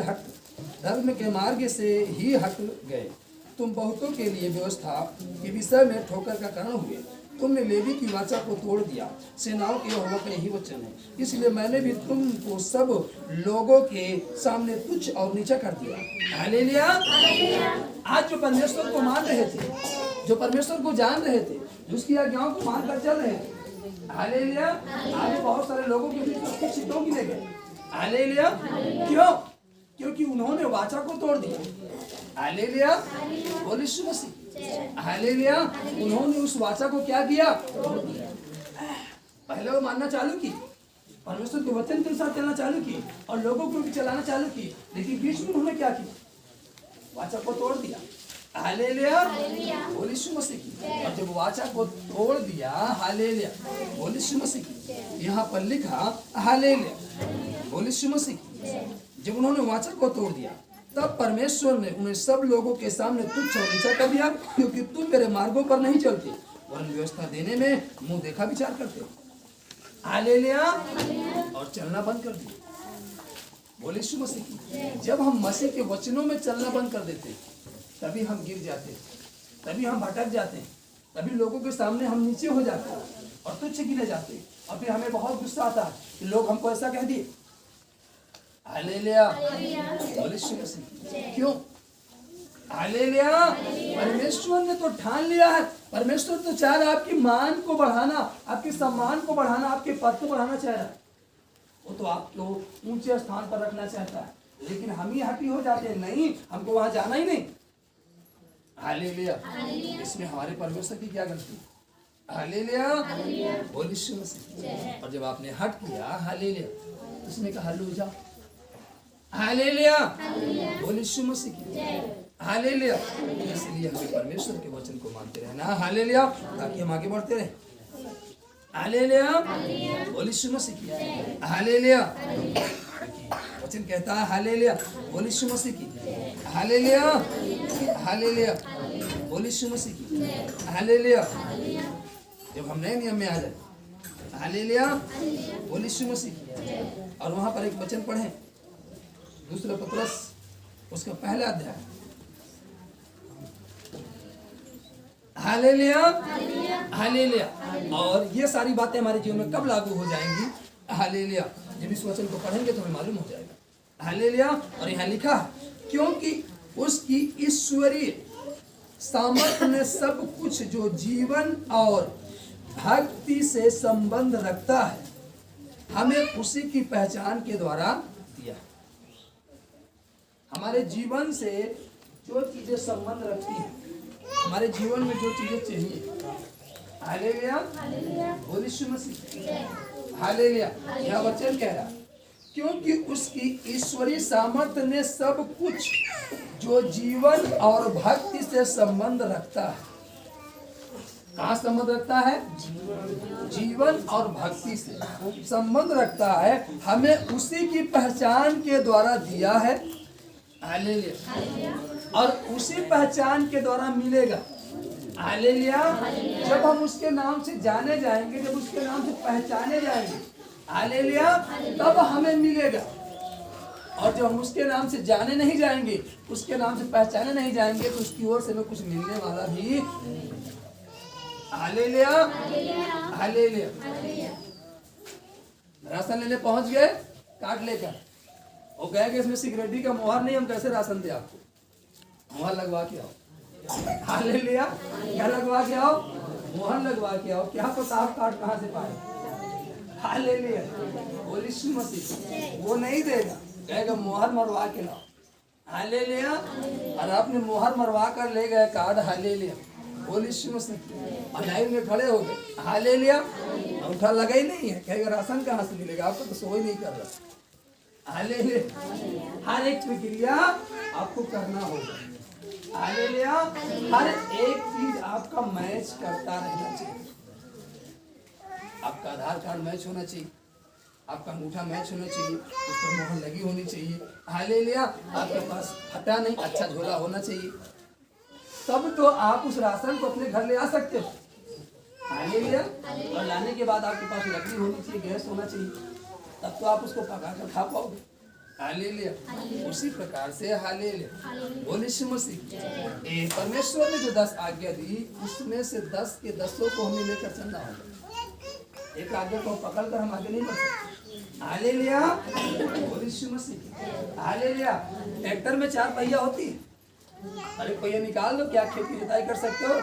ही हट गए। तुम बहुतों के लिए व्यवस्था के विषय में ठोकर का कारण हुए। तुमने लेवी की वाचा को तोड़ दिया, सेनाओं के यहोवा का यही वचन है। इसलिए मैंने भी तुमको सब लोगों के सामने तुच्छ और नीचा कर दिया। हालेलुया। आज जो परमेश्वर को मान रहे थे, जो परमेश्वर को जान रहे थे, जो उसकी आज्ञाओं को मान कर चल रहे थे, हालेलुया, आज बहुत सारे लोगों के बीच उसकी छिटों गिरे गए। हालेलुया, क्यों? क्योंकि उन्होंने वाचा को तोड़ दिया। हालेलुया, बोलिए यीशु मसीह हालेलुया। उन्होंने उस वाचा को क्या किया? तोड़ दिया। पहले वो मानना चालू की, परमेश्वर के वचन के अनुसार चलना चालू की और लोगों को भी चलाना चालू की, लेकिन बीच में उन्होंने क्या किया? वाचा को तोड़ दिया। हालेलुया, बोलिए यीशु मसीह की। और जब वाचा को तोड़ दिया, हालेलुया, बोलिए यीशु मसीह की, यहाँ पर लिखा हालेलुया, बोलिए यीशु मसीह की। जब उन्होंने वाचा को तोड़ दिया, तब परमेश्वर ने उन्हें सब लोगों के सामने तुच्छ और नीचा कर दिया, क्योंकि तुम मेरे मार्गों पर नहीं चलते वरन व्यवस्था देने में मुंह देखा विचार करते हो। हालेलुया, और चलना बंद कर दिया। बोलिए यीशु मसीह की। जब हम मसीह के वचनों में चलना बंद कर देते तभी हम गिर जाते, तभी हम भटक जाते, तभी लोगं के सामने हम नीचे हो जाते और तुच्छ गिने जाते, और फिर हमें बहुत गुस्सा आता है कि लोग हमको ऐसा कह दिए। हालेलुया, बोलिए यीशु मसीह। क्यों? हालेलुया, परमेश्वर ने तो ठान लिया है, परमेश्वर तो चाह रहा है आपकी मान को बढ़ाना, आपके सम्मान को बढ़ाना, आपके पद को बढ़ाना चाह रहा है। वो तो आपको ऊंचे स्थान पर रखना चाहता है, लेकिन हम ही हटी हो जाते हैं, नहीं हमको वहां जाना ही नहीं। हालेलुया, इसमें हमारे परमेश्वर की क्या गलती? हालेलुया, बोलिए यीशु मसीह। और जब आपने हट किया, हालेलुया, उसने कहा हल्लू जाओ। हालेलुया, बोलिए यीशु मसीह की। हालेलुया, इसलिए हमें परमेश्वर के वचन को मानते रहना। हालेलुया, ताकि हम आगे बढ़ते रहें। हालेलुया, बोलिए यीशु मसीह की। हालेलुया, वचन कहता है हालेलुया, बोलिए यीशु मसीह की। हालेलुया, हालेलुया, बोलिए यीशु मसीह की। हालेलुया, जब हम नए नियम में आ जाए, हालेलुया, बोलिए यीशु मसीह की। और वहां पर एक वचन पढ़ें, दूसरा पत्रस उसका पहला अध्याय। Hallelujah, hallelujah. और ये सारी बातें हमारे जीवन में कब लागू हो जाएंगी? हालेलुया, जब इस वचन को पढ़ेंगे तो हमें मालूम हो जाएगा। हालेलुया, और यहाँ लिखा है, क्योंकि उसकी ईश्वरीय सामर्थ्य ने सब कुछ जो जीवन और भक्ति से संबंध रखता है, हमें उसी की पहचान के द्वारा दिया। हमारे जीवन से जो चीजें संबंध रखती हैं, हमारे जीवन में जो चीजें चाहिए, हालेलुया, बोल यीशु मसीह, हालेलुया। यह वचन कह रहा, क्योंकि उसकी ईश्वरीय सामर्थ्य ने सब कुछ जो जीवन और भक्ति से संबंध रखता है, कहाँ संबंध रखता है? जीवन और भक्ति से संबंध रखता है, हमें उसी की पहचान के द्वारा दिया है, हालेलुया, और उसी पहचान के द्वारा मिलेगा, हालेलुया। जब हम उसके नाम से जाने जाएंगे, जब उसके नाम से पहचाने जाएंगे, हालेलुया, तब हमें मिलेगा। और जब हम उसके नाम से जाने नहीं जाएंगे, उसके नाम से पहचाने नहीं जाएंगे, तो उसकी ओर से हमें कुछ मिलने वाला भी, हालेलुया, हालेलुया। राशन लेने पहुंच गए, कार्ड लेकर, वो कहे कि इसमें सिक्योरिटी का मोहर नहीं, हम कैसे राशन दे आपको? मोहर लगवा के आओ, हालेलुया। क्या लगवा के आओ? मोहर लगवा के आओ। क्या पता आप कार्ड कहाँ से पाए? हालेलुया, बोल यीशु मसीह। वो नहीं देगा, कहेगा मोहर मरवा के लाओ, हालेलुया। और आपने मोहर मरवा कर ले गए कार्ड, हालेलुया, बोल यीशु मसीह। और लाइन में खड़े हो गए, हालेलुया, अंगूठा लगा ही नहीं है, कहेगा राशन कहाँ से मिलेगा? आपको तो सो ही नहीं कर रहा, हालेलुया। हर एक प्रक्रिया आपको करना होगा, हालेलुया। हर एक चीज आपका मैच करता रहना चाहिए। आपका आधार कार्ड मैच होना चाहिए, आपका अंगूठा मैच होना चाहिए, उस पर मोहर लगी होनी चाहिए, हालेलुया। आपके पास फटा नहीं, अच्छा झोला होना चाहिए, तब तो आप उस राशन को अपने घर ले आ सकते हो, हालेलुया। और लाने के बाद आपके पास लकड़ी होनी चाहिए, गैस होना चाहिए, तब तो आप उसको पका कर खा पाओगे, हालेलुया। उसी प्रकार से, हालेलुया, बोल यीशु मसीह। परमेश्वर ने जो 10 आज्ञा दी, उसमें से 10 के 10 को हमें लेकर चलना होगा। एक आज्ञा को पकड़ कर हम आगे नहीं बढ़ सकते, हालेलुया, बोल यीशु मसीह, हालेलुया। ट्रैक्टर में 4 पहिया होती है, अरे पहिया निकाल दो, क्या खेती जुताई कर सकते हो?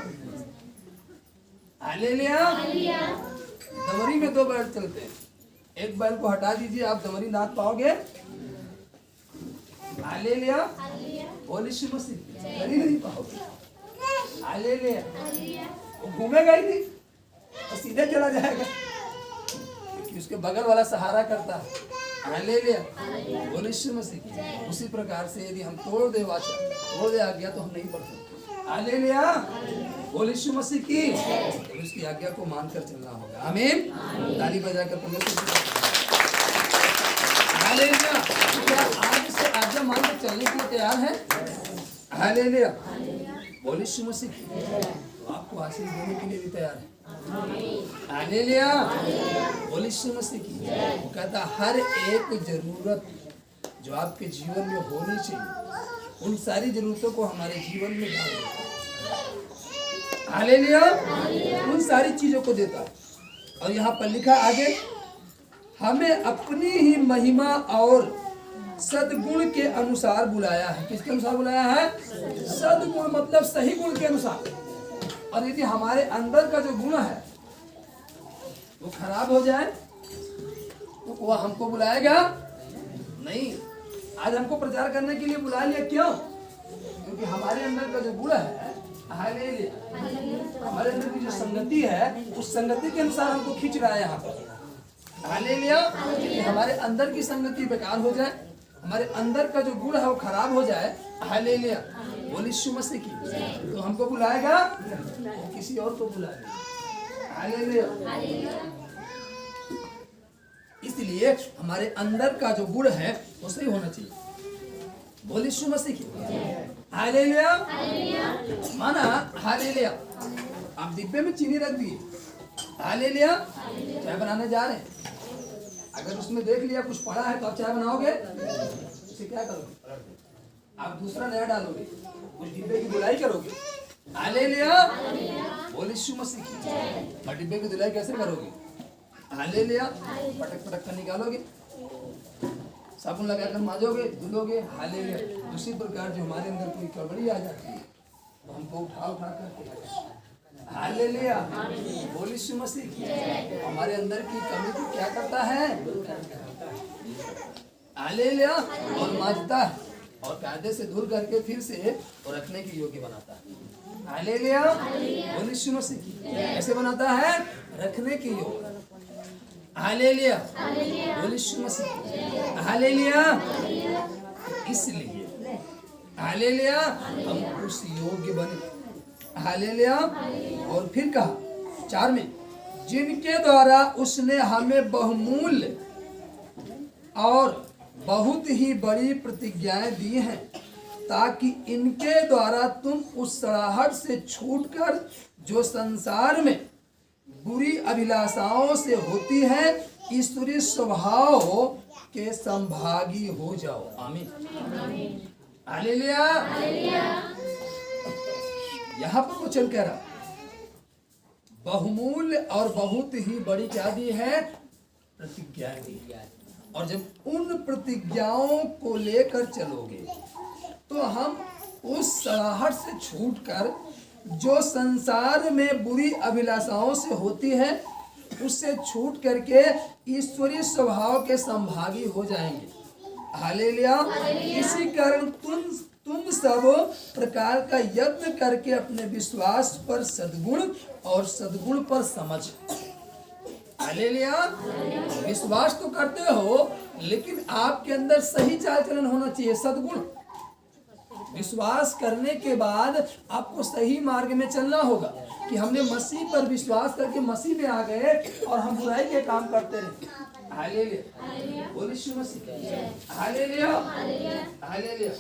हालेलुया। दमरी में 2 बैल चलते हैं, एक बैल को हटा दीजिए, आप दमरी नाथ पाओगे, हालेलुया, बोल यीशु मसीह, नहीं पाओगे, हालेलुया। वो घूमेगा ही नहीं और सीधे चला जाएगा, क्योंकि उसके बगल वाला सहारा करता है, हालेलुया, बोल यीशु मसीह। उसी प्रकार से यदि हम तोड़ दे वाचा, तोड़ दे आज्ञा, तो हम नहीं बढ़ सकते, हालेलुया, बोल यीशु मसीह की। तो उसकी आज्ञा को मानकर चलना होगा, आमीन। ताली बजाकर परमेश्वर, हालेलुया। क्या आज से आज्ञा मानकर चलने के लिए तैयार है? हालेलुया, बोल यीशु मसीह। तो आपको आशीष देने के लिए भी तैयार है, हालेलुया, बोल यीशु मसीह की। वो कहता हर एक जरूरत जो आपके जीवन में होनी चाहिए, उन सारी जरूरतों को हमारे जीवन में डाल देता है, हालेलुया, उन सारी चीजों को देता है। और यहाँ पर लिखा आगे, हमें अपनी ही महिमा और सद्गुण के अनुसार बुलाया है। किसके अनुसार बुलाया है? सद्गुण मतलब सही गुण के अनुसार। और यदि हमारे अंदर का जो गुण है वो खराब हो जाए, तो वो हमको बुलाएगा नहीं। आज हमको प्रचार करने के लिए बुला लिया, क्यों? क्योंकि हमारे अंदर का जो गुण है, हालेलुया, हमारे अंदर की जो संगति है, उस संगति के अनुसार हमको खींच रहा है यहाँ पर, हालेलुया। हमारे अंदर की संगति बेकार हो जाए, हमारे अंदर का जो गुण है वो खराब हो जाए, हालेलुया, बोल यीशु मसीह की, तो हमको बुलाएगा, किसी और को बुलाएगा, हालेलुया। इसलिए हमारे अंदर का जो गुण है वो सही होना चाहिए, बोल यीशु मसीह की, हालेलुया। माना, हालेलुया, आप डिब्बे में चीनी रख दिए, हालेलुया, चाय बनाने जा रहे हैं, अगर उसमें देख लिया कुछ पड़ा है तो आप चाय बनाओगे, उसे क्या करोगे? आप दूसरा नया डालोगे, उस डिब्बे की धुलाई करोगे, हालेलुया, बोल यीशु मसीह की। और डिब्बे की धुलाई कैसे करोगे? हालेलुया, पटक पटक कर निकालोगे, साबुन लगाकर मांजोगे, धुलोगे, हालेलुया। उसी प्रकार जो हमारे अंदर कोई गड़बड़ी आ जाती है तो हमको उठा उठा कर, हालेलुया। बोल यीशु मसीह की। हमारे अंदर की कमी को क्या करता है? हालेलुया। और मांजता है और कायदे से दूर करके फिर से और रखने के योग्य बनाता है। हालेलुया। बोल यीशु मसीह की। कैसे बनाता है? रखने के योग्य। हालेलुया। बोल यीशु मसीह की। हालेलुया। इसलिए हालेलुया हम उस योग्य बने। हालेलुया। और फिर कहा 4 में, जिनके द्वारा उसने हमें बहुमूल्य और बहुत ही बड़ी प्रतिज्ञाएं दी हैं, ताकि इनके द्वारा तुम उस सड़ाहट से छूटकर जो संसार में बुरी अभिलाषाओं से होती है, ईश्वरीय स्वभाव के संभागी हो जाओ। आमीन। हालेलुया। यहाँ पर वचन कह रहा बहुमूल्य और बहुत ही बड़ी क्या दी है? प्रतिज्ञाएं दी है। और जब उन प्रतिज्ञाओं को लेकर चलोगे तो हम उस सड़ाहट से छूटकर जो संसार में बुरी अभिलाषाओं से होती है उससे छूट करके ईश्वरीय स्वभाव के संभागी हो जाएंगे। हालेलुया। इसी कारण तुम सब प्रकार का यत्न करके अपने विश्वास पर सद्गुण और सद्गुण पर समझ। हालेलुया। विश्वास तो करते हो लेकिन आपके अंदर सही चाल चलन होना चाहिए, सद्गुण। विश्वास करने के बाद आपको सही मार्ग में चलना होगा कि हमने मसीह पर विश्वास करके मसीह में आ गए और हम बुराई के काम करते रहे। हालेलुया। बोल यीशु मसीह। हालेलुया। हालेलुया।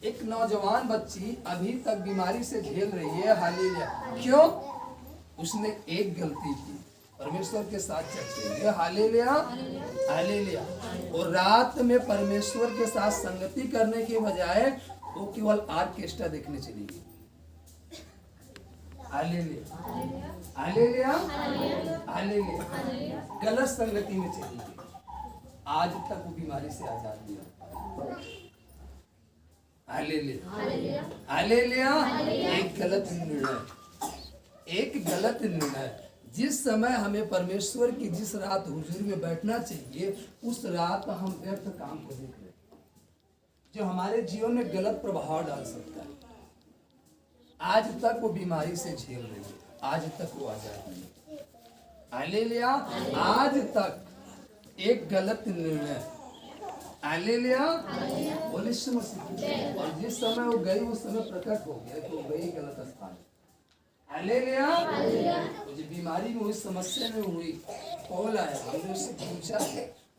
एक नौजवान बच्ची अभी तक बीमारी से झेल रही है। हालेलुया। क्यों? उसने एक गलती की, परमेश्वर के साथ चल रही है। हालेलुया। हालेलुया। और रात में परमेश्वर के साथ संगति करने के बजाय वो केवल ऑर्केस्ट्रा देखने चली गई। हालेलुया। हालेलुया। हालेलुया। गलत संगति में चली गई। आज तक वो बीमारी से आजाद नहीं। हालेलुया। हालेलुया। एक गलत निर्णय। जिस समय हमें परमेश्वर की जिस रात हुजूर में बैठना चाहिए उस रात हम व्यर्थ काम को देख रहे हैं, जो हमारे जीवन में गलत प्रभाव डाल सकता है। आज तक वो बीमारी से झेल रही है, आज तक वो आजाद नहीं। हालेलुया। आज तक एक गलत निर्णय। हालेलुया। बोल यीशु मसीह। और जिस समय वो गई उस समय प्रकट हो गया कि वो गई गलत स्थान। हालेलुया। मुझे बीमारी में हुई, समस्या में हुई, कॉल आया, हमने उससे पूछा,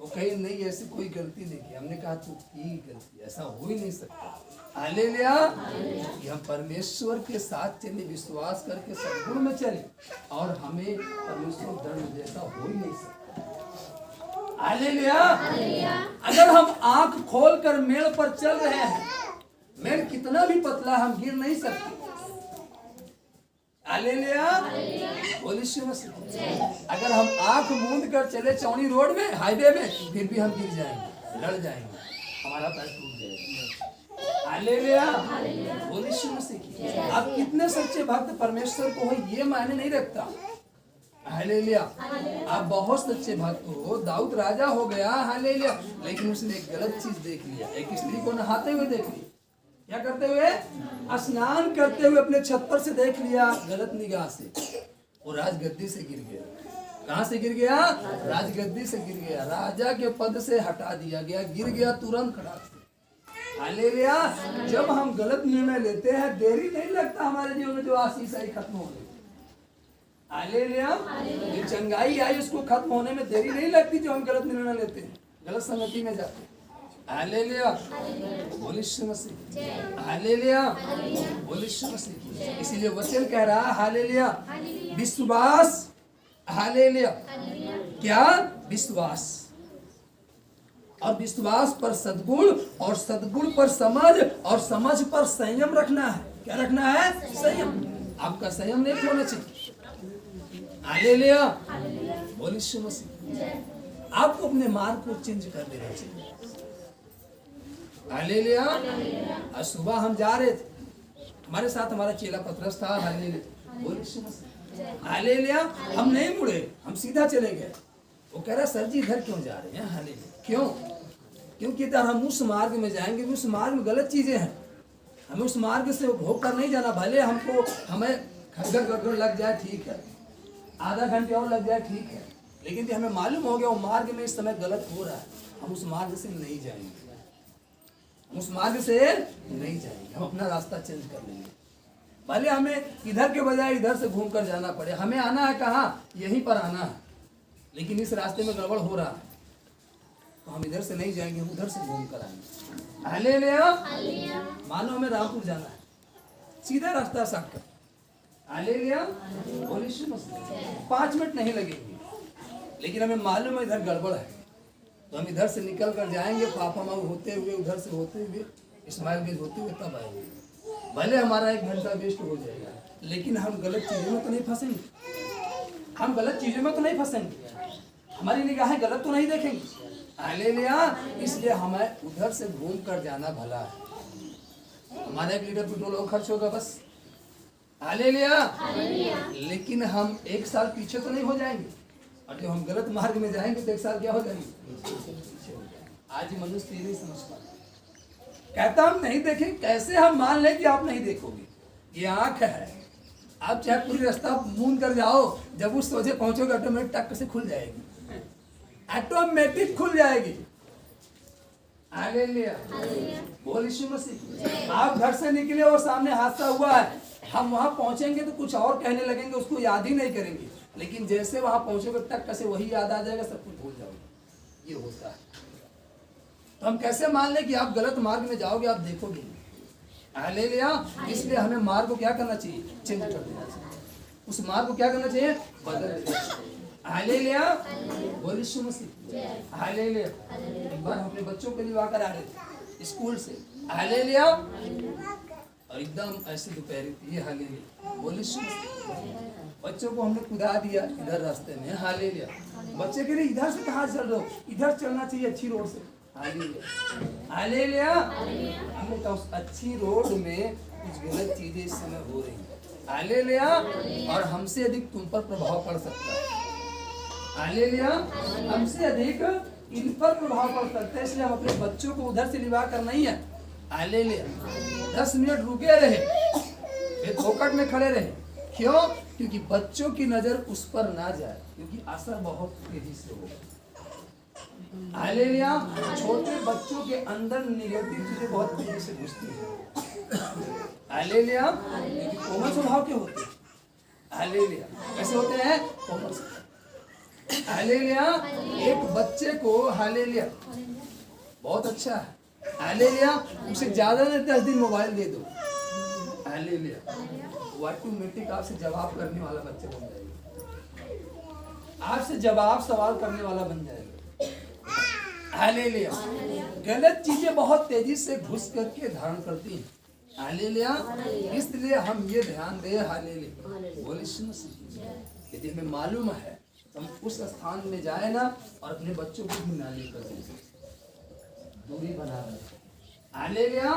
वो कही नहीं ऐसी कोई गलती नहीं की। हमने कहा तू की गलती, ऐसा हो ही नहीं सकता। हालेलुया। कि हम परमेश्वर के साथ चले, विश्वास करके सद्गुण में चले और हमें परमेश्वर दंड जैसा हो ही नहीं सकता। हालेलुया। अगर हम आंख खोलकर मेड़ पर चल रहे हैं, मेड़ कितना भी पतला हम गिर नहीं सकते। हालेलुया। बोल यीशु मसीह। अगर हम आंख मूंद कर चले चौड़ी रोड में, हाईवे में, फिर भी हम गिर जाएंगे, लड़ जाएंगे, हमारा पैर टूट जाएगा। हालेलुया। बोल यीशु मसीह। आप कितने सच्चे भक्त परमेश्वर को हो ये मायने नहीं रखता। हालेलुया। आप बहुत सच्चे भक्त हो। दाऊद राजा हो गया। हालेलुया। लेकिन उसने एक गलत चीज देख लिया। एक स्त्री को नहाते हुए देख लिया। क्या करते हुए? स्नान करते हुए अपने छत पर से देख लिया, गलत निगाह से, और राजगद्दी से गिर गया। कहां से गिर गया? राजगद्दी से गिर गया। राजा के पद से हटा दिया गया, गिर गया तुरंत खड़ा। हालेलुया। जब हम गलत निर्णय लेते हैं देरी नहीं लगता हमारे जीवन में जो आशीष आई खत्म होने। हालेलुया। जो चंगाई आई उसको खत्म होने में देरी नहीं लगती जो हम गलत निर्णय लेते हैं, गलत संगति में जाते हैं। हालेलुया। बोल यीशु मसीह। हालेलुया। बोल यीशु मसीह। इसीलिए वचन कह रहा हालेलुया, विश्वास। हालेलुया। क्या? विश्वास। और विश्वास पर सद्गुण, और सद्गुण पर समझ, और समझ पर संयम रखना है। क्या रखना है? संयम। आपका संयम नहीं खोना चाहिए। हालेलुया। बोल यीशु मसीह। आपको अपने मार्ग को चेंज कर देना चाहिए। हालेलुया। आज सुबह हम जा रहे थे, हमारे साथ हमारा चेला पतरस था। हालेलुया। बोल यीशु मसीह। हालेलुया। हम नहीं मुड़े, हम सीधा चले गए। वो कह रहा सर जी इधर क्यों जा रहे हैं? हालेलुया। क्यों? क्योंकि अगर हम उस मार्ग में जाएंगे, उस मार्ग में गलत चीजें हैं, हमें उस मार्ग से होकर नहीं जाना। भले हमें खड़गड़ गड़गड़ लग जाए, ठीक है, आधा घंटे और लग जाए, ठीक है, लेकिन हमें मालूम हो गया वो मार्ग में इस समय गलत हो रहा है, हम उस मार्ग से नहीं जाएंगे, उस मार्ग से नहीं जाएंगे, हम अपना रास्ता चेंज कर लेंगे। भले हमें इधर के बजाय इधर से घूम कर जाना पड़े, हमें आना है कहाँ? यहीं पर आना है, लेकिन इस रास्ते में गड़बड़ हो रहा है तो हम इधर से नहीं जाएंगे, हम उधर से घूम कर आएंगे। हालेलुया। मानो हमें रामपुर जाना है, सीधा रास्ता साफ। हालेलुया। बोल यीशु मसीह। 5 मिनट नहीं लगेंगे, लेकिन हमें मालूम है इधर गड़बड़ है तो हम इधर से निकल कर जाएंगे, पापा माऊ होते हुए, उधर से होते हुए, इस्माइल गेज होते हुए तब आएंगे। भले हमारा 1 घंटा वेस्ट हो जाएगा, लेकिन हम गलत चीजों में तो नहीं फंसेंगे, हम गलत चीजों में तो नहीं फंसेंगे, हमारी निगाहें गलत तो नहीं देखेंगे। हालेलुया। इसलिए हमें उधर से घूम कर जाना भला है। हमारा 1 लीटर पेट्रोल और खर्च होगा बस। हालेलुया। लेकिन हम 1 साल पीछे तो नहीं हो जाएंगे, और जब हम गलत मार्ग में जाएंगे तो 1 साल क्या हो जाएंगे? आज मनुष्य ये नहीं समझ पाता, कहता हम नहीं देखेंगे। कैसे हम मान लें कि आप नहीं देखोगे? ये आंख है, आप चाहे पूरी रास्ता मूंद कर जाओ, जब उस सोचे पहुंचोगे ऑटोमेटिक टक से खुल जाएगी, ऑटोमेटिक खुल जाएगी। हालेलुया। बोल यीशु मसीह। आप घर से निकले और सामने हादसा हुआ है, हम वहां पहुंचेंगे तो कुछ और कहने लगेंगे, उसको याद ही नहीं करेंगे, लेकिन जैसे वहां पहुंचोगे टक से वही याद आ जाएगा, सब कुछ भूल जाओगे। ये होता है। तो हम कैसे मान लें कि आप गलत मार्ग में जाओगे? आप देखोगे नहीं। हालेलुया। इसलिए हमें मार्ग को क्या करना चाहिए? चेंज कर देना चाहिए। उस मार्ग को क्या करना चाहिए? बदल देना चाहिए। हालेलुया। बोल यीशु मसीह। हालेलुया। एक बार हम अपने बच्चों के लिए आकर आ रहे थे स्कूल से। हालेलुया। और एकदम ऐसे दोपहर थी। हालेलुया। बोल यीशु मसीह। बच्चों को हमने कुदा दिया इधर रास्ते में। हालेलुया। बच्चे के लिए इधर से कहाँ चल रहे हो? इधर चलना चाहिए, अच्छी रोड से। हालेलुया। हालेलुया। हमने कहा उस अच्छी रोड में कुछ गलत चीजें इस समय हो रही हैं। हालेलुया। और हमसे अधिक तुम पर प्रभाव पड़ सकता है। हालेलुया। हमसे अधिक इन पर प्रभाव पड़ सकता है, इसलिए हम अपने बच्चों को उधर से लिवा कर नहीं है। हालेलुया। 10 मिनट रुके रहे, फिर फोकट में खड़े रहे। क्यों? क्योंकि बच्चों की नजर उस पर ना जाए, क्योंकि असर बहुत तेजी से होगा। हालेलुया। छोटे बच्चों के अंदर निगेटिव चीजें बहुत तेजी से घुसती है। हालेलुया। क्योंकि कोमल स्वभाव के होते हैं। हालेलुया। कैसे होते हैं? कोमल। हालेलुया। एक बच्चे को, हालेलुया, बहुत अच्छा है, हालेलुया, उसे ज्यादा नहीं 10 दिन मोबाइल दे दो। हालेलुया। वो ऑटोमेटिक आपसे जवाब करने वाला बच्चा बन जाएगा, आपसे जवाब सवाल करने वाला बन जाएगा। हालेलुया। गलत चीजें बहुत तेजी से घुस करके धारण करती हैं। हालेलुया। इसलिए हम ये ध्यान दें। हालेलुया। बोल यीशु मसीह। यदि हमें मालूम है तो हम उस स्थान में जाए ना, और अपने बच्चों को भी ना लेकर दूरी बना रहे। हालेलुया।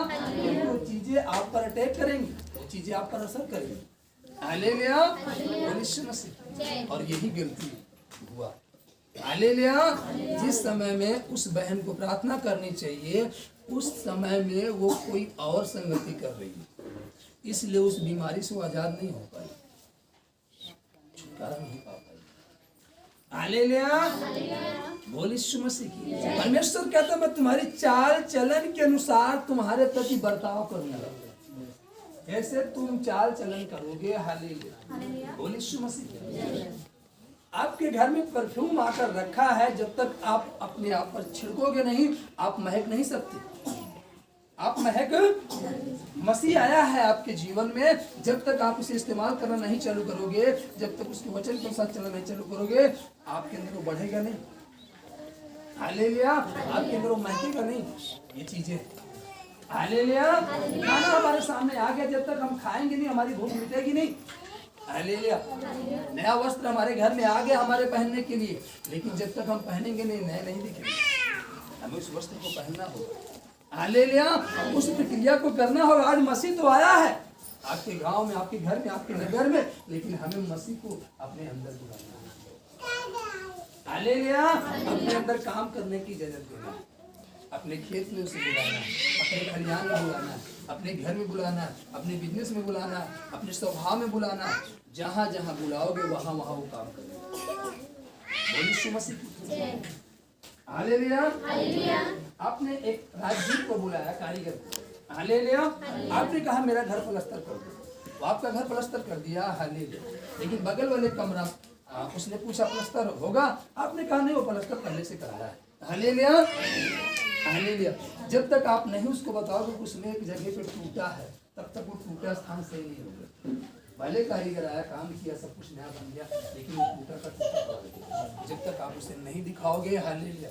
वो चीजें आप पर अटैक करेंगी, वो चीजें आप पर असर करेंगी। हालेलुया। बोल यीशु मसीह। और यही गलती हुआ। हालेलुया। जिस समय में उस बहन को प्रार्थना करनी चाहिए, उस समय में वो कोई और संगति कर रही है, इसलिए उस बीमारी से वो आजाद नहीं हो पाई, छुटकारा नहीं पा पाई। हालेलुया। बोल यीशु मसीह की। परमेश्वर कहता मैं तुम्हारी चाल चलन के अनुसार तुम्हारे प्रति बर्ताव करूंगा, ऐसे तुम चाल चलन करोगे। हालेलुया। बोल यीशु मसीह। आपके घर में परफ्यूम आकर रखा है, जब तक आप अपने आप पर छिड़कोगे नहीं, आप महक नहीं सकते। आप महक, मसीह आया है आपके जीवन में, जब तक आप उसे इस्तेमाल करना नहीं चालू करोगे, जब तक उसके वचन के साथ चलना नहीं चालू करोगे, आपके अंदर वो बढ़ेगा नहीं। हालेलुया। आपके अंदर वो महकेगा नहीं ये चीजें। हालेलुया। खाना हमारे सामने आ गया, जब तक हम खाएंगे नहीं हमारी भूख मिटेगी नहीं। हालेलुया। नया वस्त्र हमारे घर में आ गया हमारे पहनने के लिए, लेकिन जब तक हम पहनेंगे नहीं, नए नहीं दिखेंगे, हमें उस वस्त्र को पहनना होगा। हालेलुया। उस प्रक्रिया को करना होगा। आज मसीह तो आया है, आपके गांव में, आपके घर में, आपके नगर में, लेकिन हमें मसीह को अपने अंदर बुलाना है। हालेलुया। अपने अंदर काम करने की जरूरत देना, अपने खेत में उसे बुलाना, अपने खलिहान में बुलाना, अपने घर में बुलाना, अपने बिजनेस में बुलाना, अपने स्वभाव में बुलाना। जहाँ जहाँ बुलाओगे वहाँ वहाँ वो काम करेगा। बोलिए यीशु मसीह की। हालेलुया। आपने एक राजदूत को बुलाया, कारीगर को। हालेलुया। आपने कहा मेरा घर पलस्तर कर दो, वो आपका घर पलस्तर कर दिया। हालेलुया। लेकिन बगल वाले कमरा उसने पूछा पलस्तर होगा, आपने कहा नहीं वो पलस्तर पहले से करा है। हालेलुया। हालेलुया। जब तक आप नहीं उसको बताओगे उसमें एक जगह पे टूटा है, तब तक वो टूटा स्थान सही नहीं होगा। पहले कारीगर आया, काम किया, सब कुछ नया बन गया, लेकिन वो टूटा का टूटा पड़ा रहेगा जब तक आप उसे नहीं दिखाओगे। हालेलुया।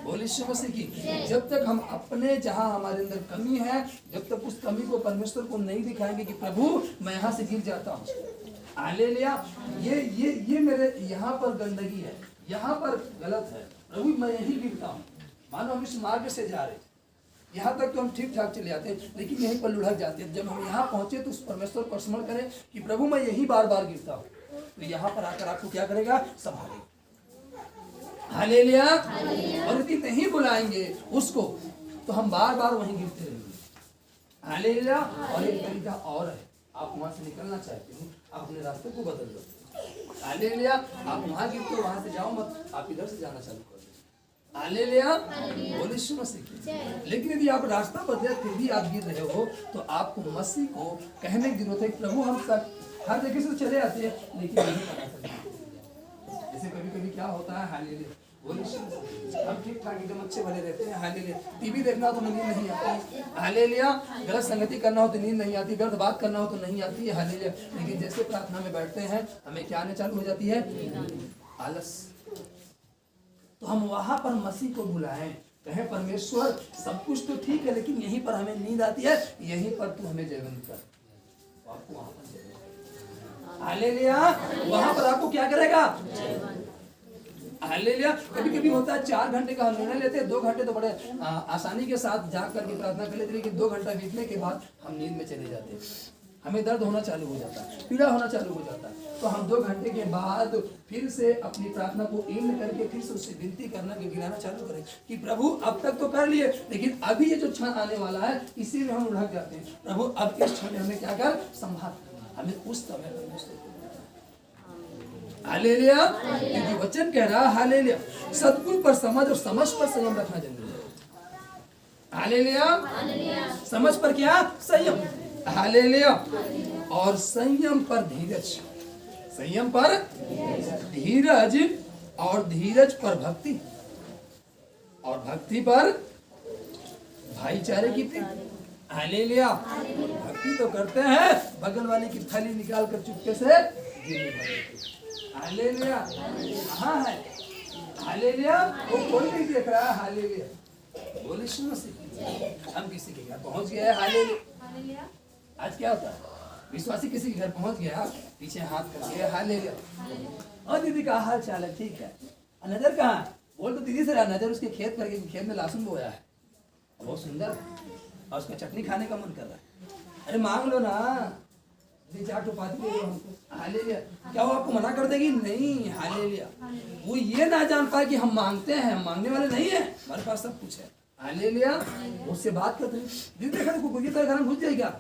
बोलिए यीशु मसीह की। जब तक हम अपने जहाँ हमारे अंदर कमी है, जब तक उस कमी को परमेश्वर को नहीं दिखाएंगे कि प्रभु मैं यहाँ से गिर जाता हूँ। हालेलुया। ये मेरे यहाँ पर गंदगी है, यहाँ पर गलत है, प्रभु मैं यही गिरता हूँ। मानो हम इस मार्ग से जा रहे, यहाँ तक तो हम ठीक ठाक चले जाते हैं, लेकिन यहीं पर लुढ़क जाते हैं। जब हम यहाँ पहुंचे तो उस परमेश्वर को स्मरण करें कि प्रभु मैं यही बार बार गिरता हूँ, तो यहाँ पर आकर आपको क्या करेगा, संभालेगा। हालेलुया। और यदि नहीं बुलाएंगे उसको तो हम बार बार वहीं गिरते रहेंगे। हालेलुया। और एक तरीका और है, आप वहां से निकलना चाहते हो, आप अपने रास्ते को बदल दो। हालेलुया। आप वहां गिरते हो, वहां से जाओ मत, आप इधर से जाना चालू कर दो। हालेलुया। बोलिए यीशु मसीह की। लेकिन यदि आप रास्ता बदले फिर भी आप गिर रहे हो, तो आपको मसीह को कहने की जरूरत है, प्रभु हम सब हर जगह से चले आते हैं लेकिन नहीं बना सकते। जैसे कभी कभी क्या होता है, हालेलुया, बोलिए यीशु मसीह, हम ठीक ठाक एकदम अच्छे भले रहते हैं। हालेलुया। टीवी देखना हो तो नींद नहीं आती। हालेलुया। गलत संगति करना हो तो नींद नहीं आती, गलत बात करना हो तो नहीं आती है। हालेलुया। लेकिन जैसे प्रार्थना में बैठते हैं हमें क्या आने चालू हो जाती है, आलस। तो हम वहां पर मसीह को बुलाएं, कहें परमेश्वर सब कुछ तो ठीक है, लेकिन यहीं पर हमें नींद आती है, यहीं पर तू हमें जयवंत कर। तो आपको वहां पर जयवंत। हालेलुया। वहां पर आपको क्या करेगा, हालेलुया। कभी कभी होता है 4 घंटे का हम निर्णय लेते हैं, 2 घंटे तो बड़े आसानी के साथ जाग करके प्रार्थना कर लेते, लेकिन 2 घंटा बीतने के बाद हम नींद में चले जाते हैं, हमें दर्द होना चालू हो जाता है, पीड़ा होना चालू हो जाता है। तो हम 2 घंटे के बाद फिर से अपनी प्रार्थना को इन करके फिर से उससे विनती करना के गिराना चालू करें कि प्रभु अब तक तो कर लिए, लेकिन अभी ये जो क्षण आने वाला है इसी में हम उलझ जाते हैं। प्रभु अब इस क्षण में हमें क्या कर संभाल, हमें उस समय परमेश्वर। हालेलुया। क्योंकि वचन कह रहा है, हालेलुया, सद्गुण पर समझ और समझ पर संयम रखना जरूरी है। हालेलुया। समझ पर क्या, संयम। हालेलुया। और संयम पर धीरज, संयम पर धीरज, और धीरज पर भक्ति, और भक्ति पर भाईचारे की प्रीति। हालेलुया। भक्ति तो करते हैं, बगल वाले की थैली निकाल कर चुपके से गिरने वाले। हालेलुया। कहाँ है, हालेलुया, वो कोई नहीं देख रहा है। हालेलुया। बोले यीशु मसीह। हम किसी के घर पहुंच गए, हालेलुया। आज क्या होता है, विश्वासी किसी के घर पहुंच गया, पीछे हाथ करके हालेलुया, और दीदी का हाल चाल है, ठीक है, नजर कहाँ, बोल तो दीदी से रहा, नजर उसके खेत पर, खेत में लहसुन बोया है, बहुत सुंदर है, और उसका चटनी खाने का मन कर रहा है। अरे मांग लो ना, 2-4 टोपाती दे दो हमको। हालेलुया। क्या वो आपको मना कर देगी, नहीं। हालेलुया। वो ये ना जान पाए कि हम मांगते हैं, हम मांगने वाले नहीं है, हमारे पास सब कुछ है। हालेलुया। उससे बात करते दीदी, देखा कुकुर की तरह घर में घुस जाए क्या।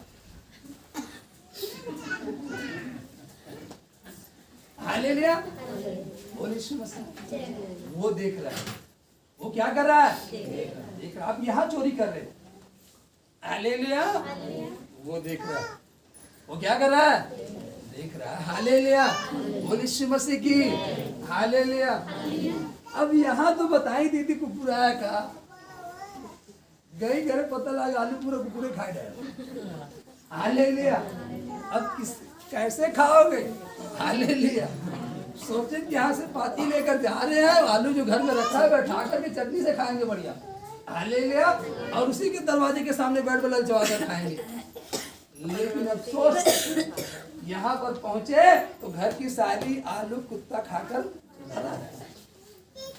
हालेलुया। बोले यीशु मसीह। वो देख रहा है, वो क्या कर रहा है, देख रहा। आप यहाँ चोरी कर रहे हो, हालेलुया, वो देख रहा है, वो क्या कर रहा है, देख रहा है। हालेलुया। बोले यीशु मसीह की। हालेलुया। अब यहाँ तो बताई दीदी कुकुराया का गई घर, पता लगा आलू पूरा कुकुरे खाए गए। हालेलुया। अब किस कैसे खाओगे, हालेलुया। सोचे कि यहाँ से पाती लेकर जा रहे हैं, आलू जो घर में रखा है बैठा करके चटनी से खाएंगे बढ़िया। हालेलुया। और उसी के दरवाजे के सामने बैठ बल चबा कर खाएंगे। लेकिन अफसोस, यहाँ पर पहुंचे तो घर की सारी आलू कुत्ता खाकर भरा है।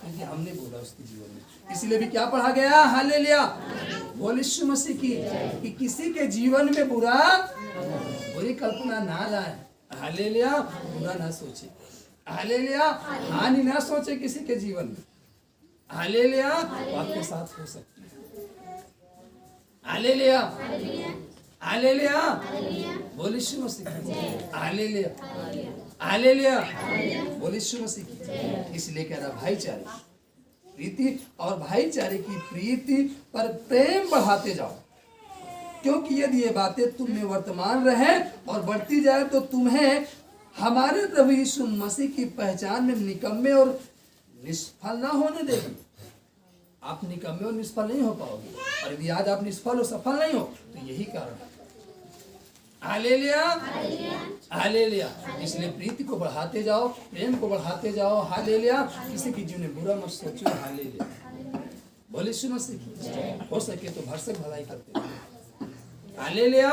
क्योंकि हमने बोला उसके जीवन में। इसलिए भी क्या पढ़ा गया, हालेलुया, बोल यीशु मसीह की, कि किसी के जीवन में बुरी कल्पना ना लाए, हालेलुया, बुरा ना सोचे, हालेलुया, हानि ना सोचे किसी के जीवन में, हालेलुया, आपके साथ हो सकती है, हालेलुया, हालेलुया, बोल यीशु मसीह की, हालेलुया, हालेलुया, बोल यीशु मसीह की। इसलिए कह रहा भाईचारे प्रीति, और भाईचारे की प्रीति पर प्रेम बढ़ाते जाओ, क्योंकि यदि ये बातें तुम में वर्तमान रहे और बढ़ती जाए तो तुम्हें हमारे प्रभु यीशु मसीह की पहचान में निकम्मे और निष्फल ना होने देगी। आप निकम्मे और निष्फल नहीं हो पाओगे, और यदि आज आप निष्फल और सफल नहीं हो तो यही कारण है। Hallelujah, hallelujah. इसलिए प्रीति को बढ़ाते जाओ, प्रेम को बढ़ाते जाओ, हालेलुया। किसी की जीवन में बुरा मत सोचो, हालेलुया, बोले यीशु मसीह की। हो सके तो भरसक भलाई करते रहो, हालेलुया।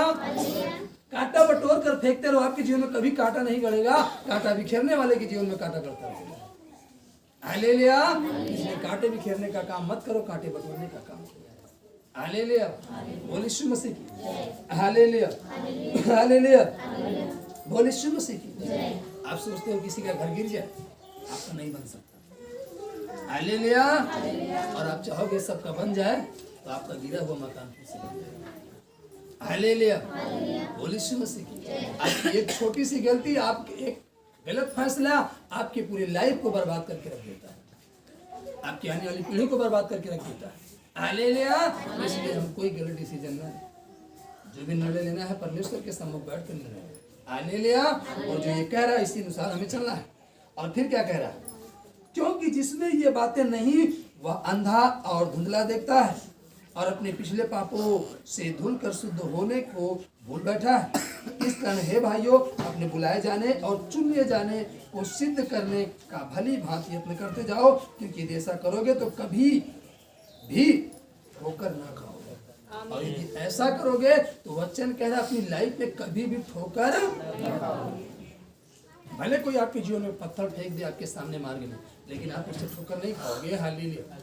कांटा बटोर कर फेंकते रहो, आपके जीवन में कभी कांटा नहीं गड़ेगा। कांटा बिखेरने वाले के जीवन में कांटा गड़ता रहेगा, हालेलुया। इसलिए कांटे बिखेरने का काम मत करो, कांटे बटोरने का काम करो, हालेलुया, बोल यीशु मसीह की, हालेलुया, हालेलुया, बोल यीशु मसीह की। आप सोचते हो किसी का घर गिर जाए, आपका नहीं बन सकता, हालेलुया। और आप चाहोगे सबका बन जाए तो आपका गिरा हुआ मकान फिर से बन जाएगा, हालेलुया, बोल यीशु मसीह की। आपकी एक छोटी सी गलती, आपकी एक गलत फैसला आपकी पूरी लाइफ को बर्बाद करके रख देता है, आपकी आने वाली पीढ़ी को बर्बाद करके रख देता है, हालेलुया। इसलिए हम कोई गलत डिसीजन ना लें, जो भी निर्णय लेना है परमेश्वर के सम्मुख बैठ कर निर्णय लें, हालेलुया। और जो ये कह रहा है इसी अनुसार हमें चलना है। और फिर क्या कह रहा है, क्योंकि जिसमें ये बातें नहीं वह अंधा और धुंधला देखता है और अपने पिछले पापों से धुल कर शुद्ध होने को भूल बैठा है। इस कारण हे भाइयों, अपने बुलाए जाने और चुन लिए जाने को सिद्ध करने का भली भांति यत्न करते जाओ, क्योंकि यदि ऐसा करोगे तो कभी भी ठोकर ना खाओगे। और यदि ऐसा करोगे तो वचन कह रहा है अपनी लाइफ में कभी भी ठोकर ना खाओगे। भले कोई आपके जीवन में पत्थर फेंक दे आपके सामने मार्ग में, लेकिन आप उससे ठोकर नहीं खाओगे, हालेलुया,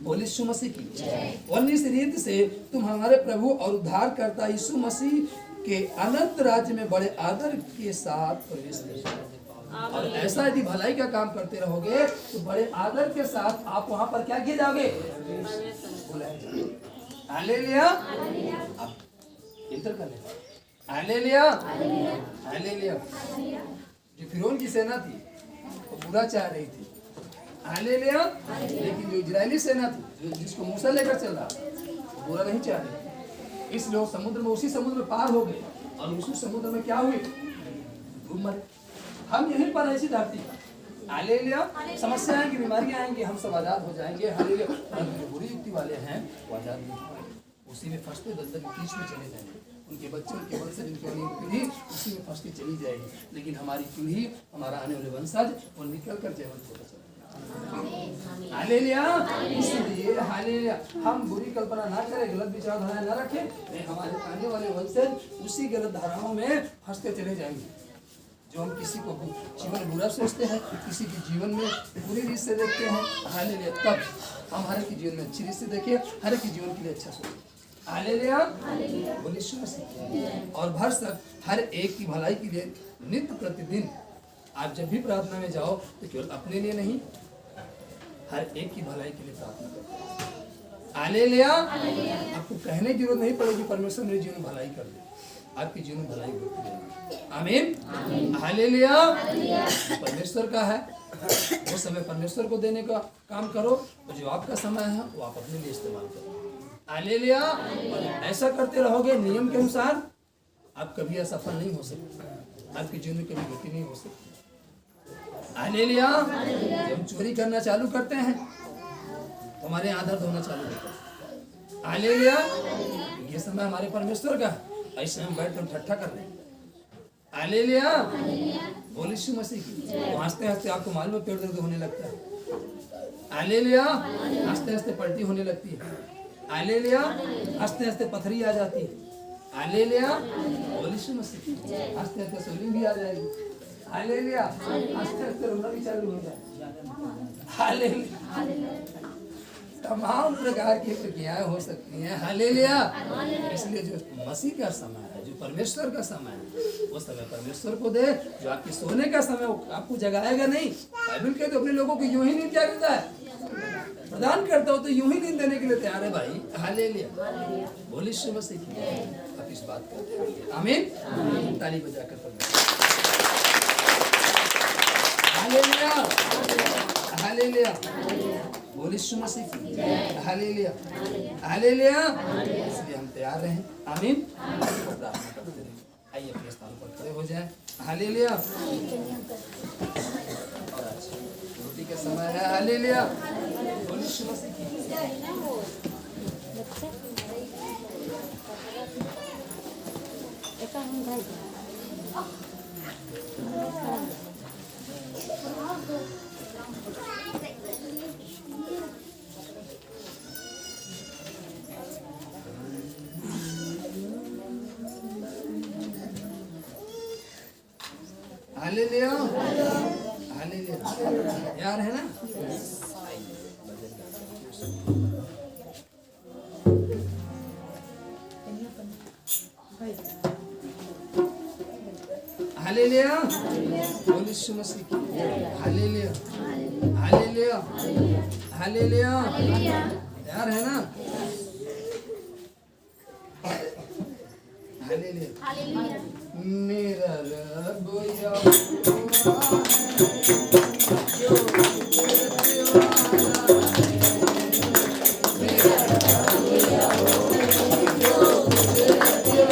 बोल यीशु मसीह की। और इस रीति से तुम हमारे प्रभु और उद्धारकर्ता यीशु मसीह के अनंत राज्य में बड़े आदर के साथ प्रवेश करोगे। और ऐसा यदि भलाई का काम करते रहोगे तो बड़े आदर के साथ आप वहां पर क्या किए जाओगे, बुलाए जाओगे, हालेलुया। आप इंटर कर लें, हालेलुया, हालेलुया। जो फिरौन की सेना थी वो बुरा चाह रही थी, हालेलुया, लेकिन जो इजरायली सेना थी जिसको मूसा लेकर चल रहा वो बुरा नहीं चाह रही, इसलिए वो समुद्र में, उसी समुद्र में पार हो गए और उसी समुद्र में क्या हुई, डूब मरे। हम यहीं पर ऐसी धरती पर, हालेलुया, समस्या आएंगी, बीमारियां आएंगी, हम सब आजाद हो जाएंगे, हालेलुया। परंतु जो बुरी युक्ति वाले हैं वो आजाद नहीं होंगे, उसी में फंसते दलदल के बीच में चले जाएंगे। उनके बच्चे, उनके वंशज, उनकी अगली पीढ़ी उसी में फंसती चली जाएगी, लेकिन हमारी पीढ़ी, हमारा आने वाले वंशज वो निकल कर जयवंत होता चला जाएगा, हालेलुया। इसलिए हालेलुया, हम बुरी कल्पना ना करें, गलत विचारधाराएं ना रखें, नहीं हमारे आने वाले वंशज उसी गलत धाराओं में फंसते चले जाएंगे। जो हम किसी को जीवन में बुरा सोचते हैं, किसी के जीवन में बुरी रीत से देखते हैं, हालेलुया, तब हम हर एक के जीवन में अच्छी रीत से देखें, हर एक के जीवन के लिए अच्छा सोचें, हालेलुया, बोलिए यीशु मसीह। और भरसक हर एक की भलाई के लिए नित्य प्रतिदिन आप जब भी प्रार्थना में जाओ तो केवल अपने लिए नहीं, हर एक की भलाई के लिए प्रार्थना करो, हालेलुया। आपको कहने की जरूरत नहीं पड़ेगी परमेश्वर मेरे जीवन में भलाई कर दे, आपके जीवन में भलाई होती है, आमीन, हालेलुया। परमेश्वर का है, वो समय परमेश्वर को देने का काम करो, और जो आपका समय है वो आप अपने लिए इस्तेमाल करो, हालेलुया। ऐसा करते रहोगे नियम के अनुसार, आप कभी असफल नहीं हो सकते, आपके जीवन में कभी गति नहीं हो सकती, हालेलुया। जब हम चोरी करना चालू करते हैं तो हमारे आदर धोना चालू होता है, हालेलुया। ये समय हमारे परमेश्वर का है, ऐसे हम बैठ कर ठट्ठा कर रहे हैं, हालेलुया, बोल यीशु मसीह की। हंसते हंसते आपको मालूम है पेट दर्द होने लगता है, हालेलुया, हंसते हंसते पलटी होने लगती है, हालेलुया, हंसते हंसते पथरी आ जाती है, हालेलुया, बोल यीशु मसीह की। हंसते हंसते सोलिंग भी आ जाएगी, हालेलुया, हंसते हंसते रोना भी चालू हो जाए, हालेलुया। तमाम प्रकार की प्रक्रियाएं हो सकती हैं। हालेलुया। इसलिए जो मसीह का समय है, जो परमेश्वर का समय है, वो समय परमेश्वर को दे। जो आपके सोने का समय वो आपको जगाएगा नहीं। बाइबल कहते अपने लोगों को यूं ही नींद क्या करता है, प्रदान करता हो, तो यूं ही नींद देने के लिए तैयार है भाई। हालेलुया। बोलिए यीशु मसीह की आप इस बात को ध्यान दें। आमीन। ताली बजाकर परमेश्वर। हालेलुया। हालेलुया। बोलिए यीशु मसीह की हालेलुया। हालेलुया। इसलिए हम तैयार रहें। आमीन। प्रार्थना करते रहें। आइए अपने स्थान पर खड़े हो जाएं। हालेलुया। और आज रोटी का समय है। हालेलुया। बोलिए यीशु मसीह की हालेलुया। हालेलुया। यार है ना। हालेलुया। बोलिए यीशु मसीह की हालेलुया। हालेलुया। हालेलुया। यार है ना। हालेलुया। मेरा रब यहोवा जो तेरे वाला मेरा रब यहोवा जो तेरे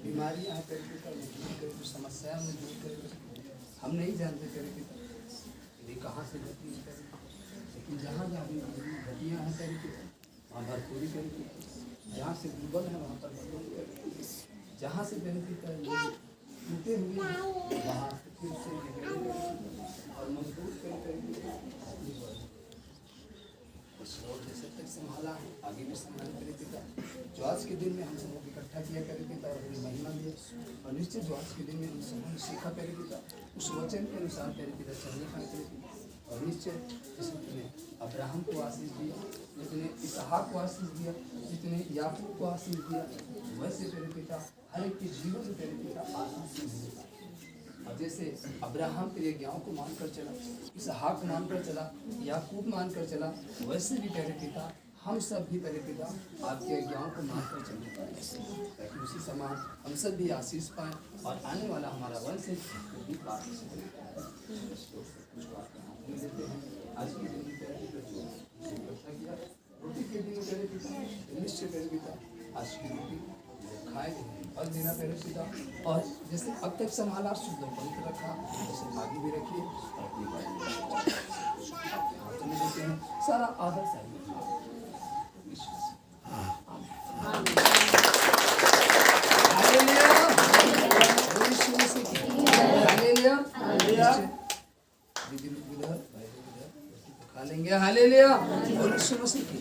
बीमारियां हैं तेरे पिता, कुछ समस्याएं में दूर करे। हम नहीं जानते तेरे पिता ये कहाँ से घटी है, लेकिन जहाँ जहाँ भी घटियाँ हैं तेरे पिता वहाँ भरपूरी तेरे पिता, जहाँ से दुर्बल है वहाँ पर बदल करे, जहाँ से तेरे पिता टूटे हुए हैं वहाँ फिर से निकले और मजबूत करे। जैसे तक संभाला है आगे भी संभाल करे पिता, जो आज के दिन में हम सबको इकट्ठा किया करे पिता और अपनी महिमा दिए, और निश्चित जो आज के दिन में हम सबको सीखा करे पिता उस वचन के अनुसार तेरे पिता चलने पाए करे पिता, और निश्चय जैसे तुम्हें अब्राहम को आशीष दिया, जितने इसहाक को आशीष दिया, जितने याकूब को आशीष दिया, वैसे तेरे पिता हर एक के जीवन में तेरे पिता आशीष देता। और जैसे अब्राहम तेरे ज्ञान को मानकर चला, इसहाक मानकर चला, याकूब मानकर चला, वैसे भी तेरे पिता हम सब भी तेरे पिता आपके ज्ञान को मानकर चलने पाए, ताकि उसी समान हम सब भी आशीष पाए और आने वाला हमारा वंश भी प्राप्त हो। देते हैं आज के दिन में तेरे पिता जो इकट्ठा किया, रोटी के दिन में तेरे पिता निश्चय तेरे पिता आज की रोटी खाएंगे और देना तेरे पिता, और जैसे अब तक संभाला शुद्ध पवित्र रखा, जैसे आगे भी रखिए। अपनी हाथों में देते हैं सारा आदर चाहिए। खा लेंगे हालेलुया। और यीशु मसीह की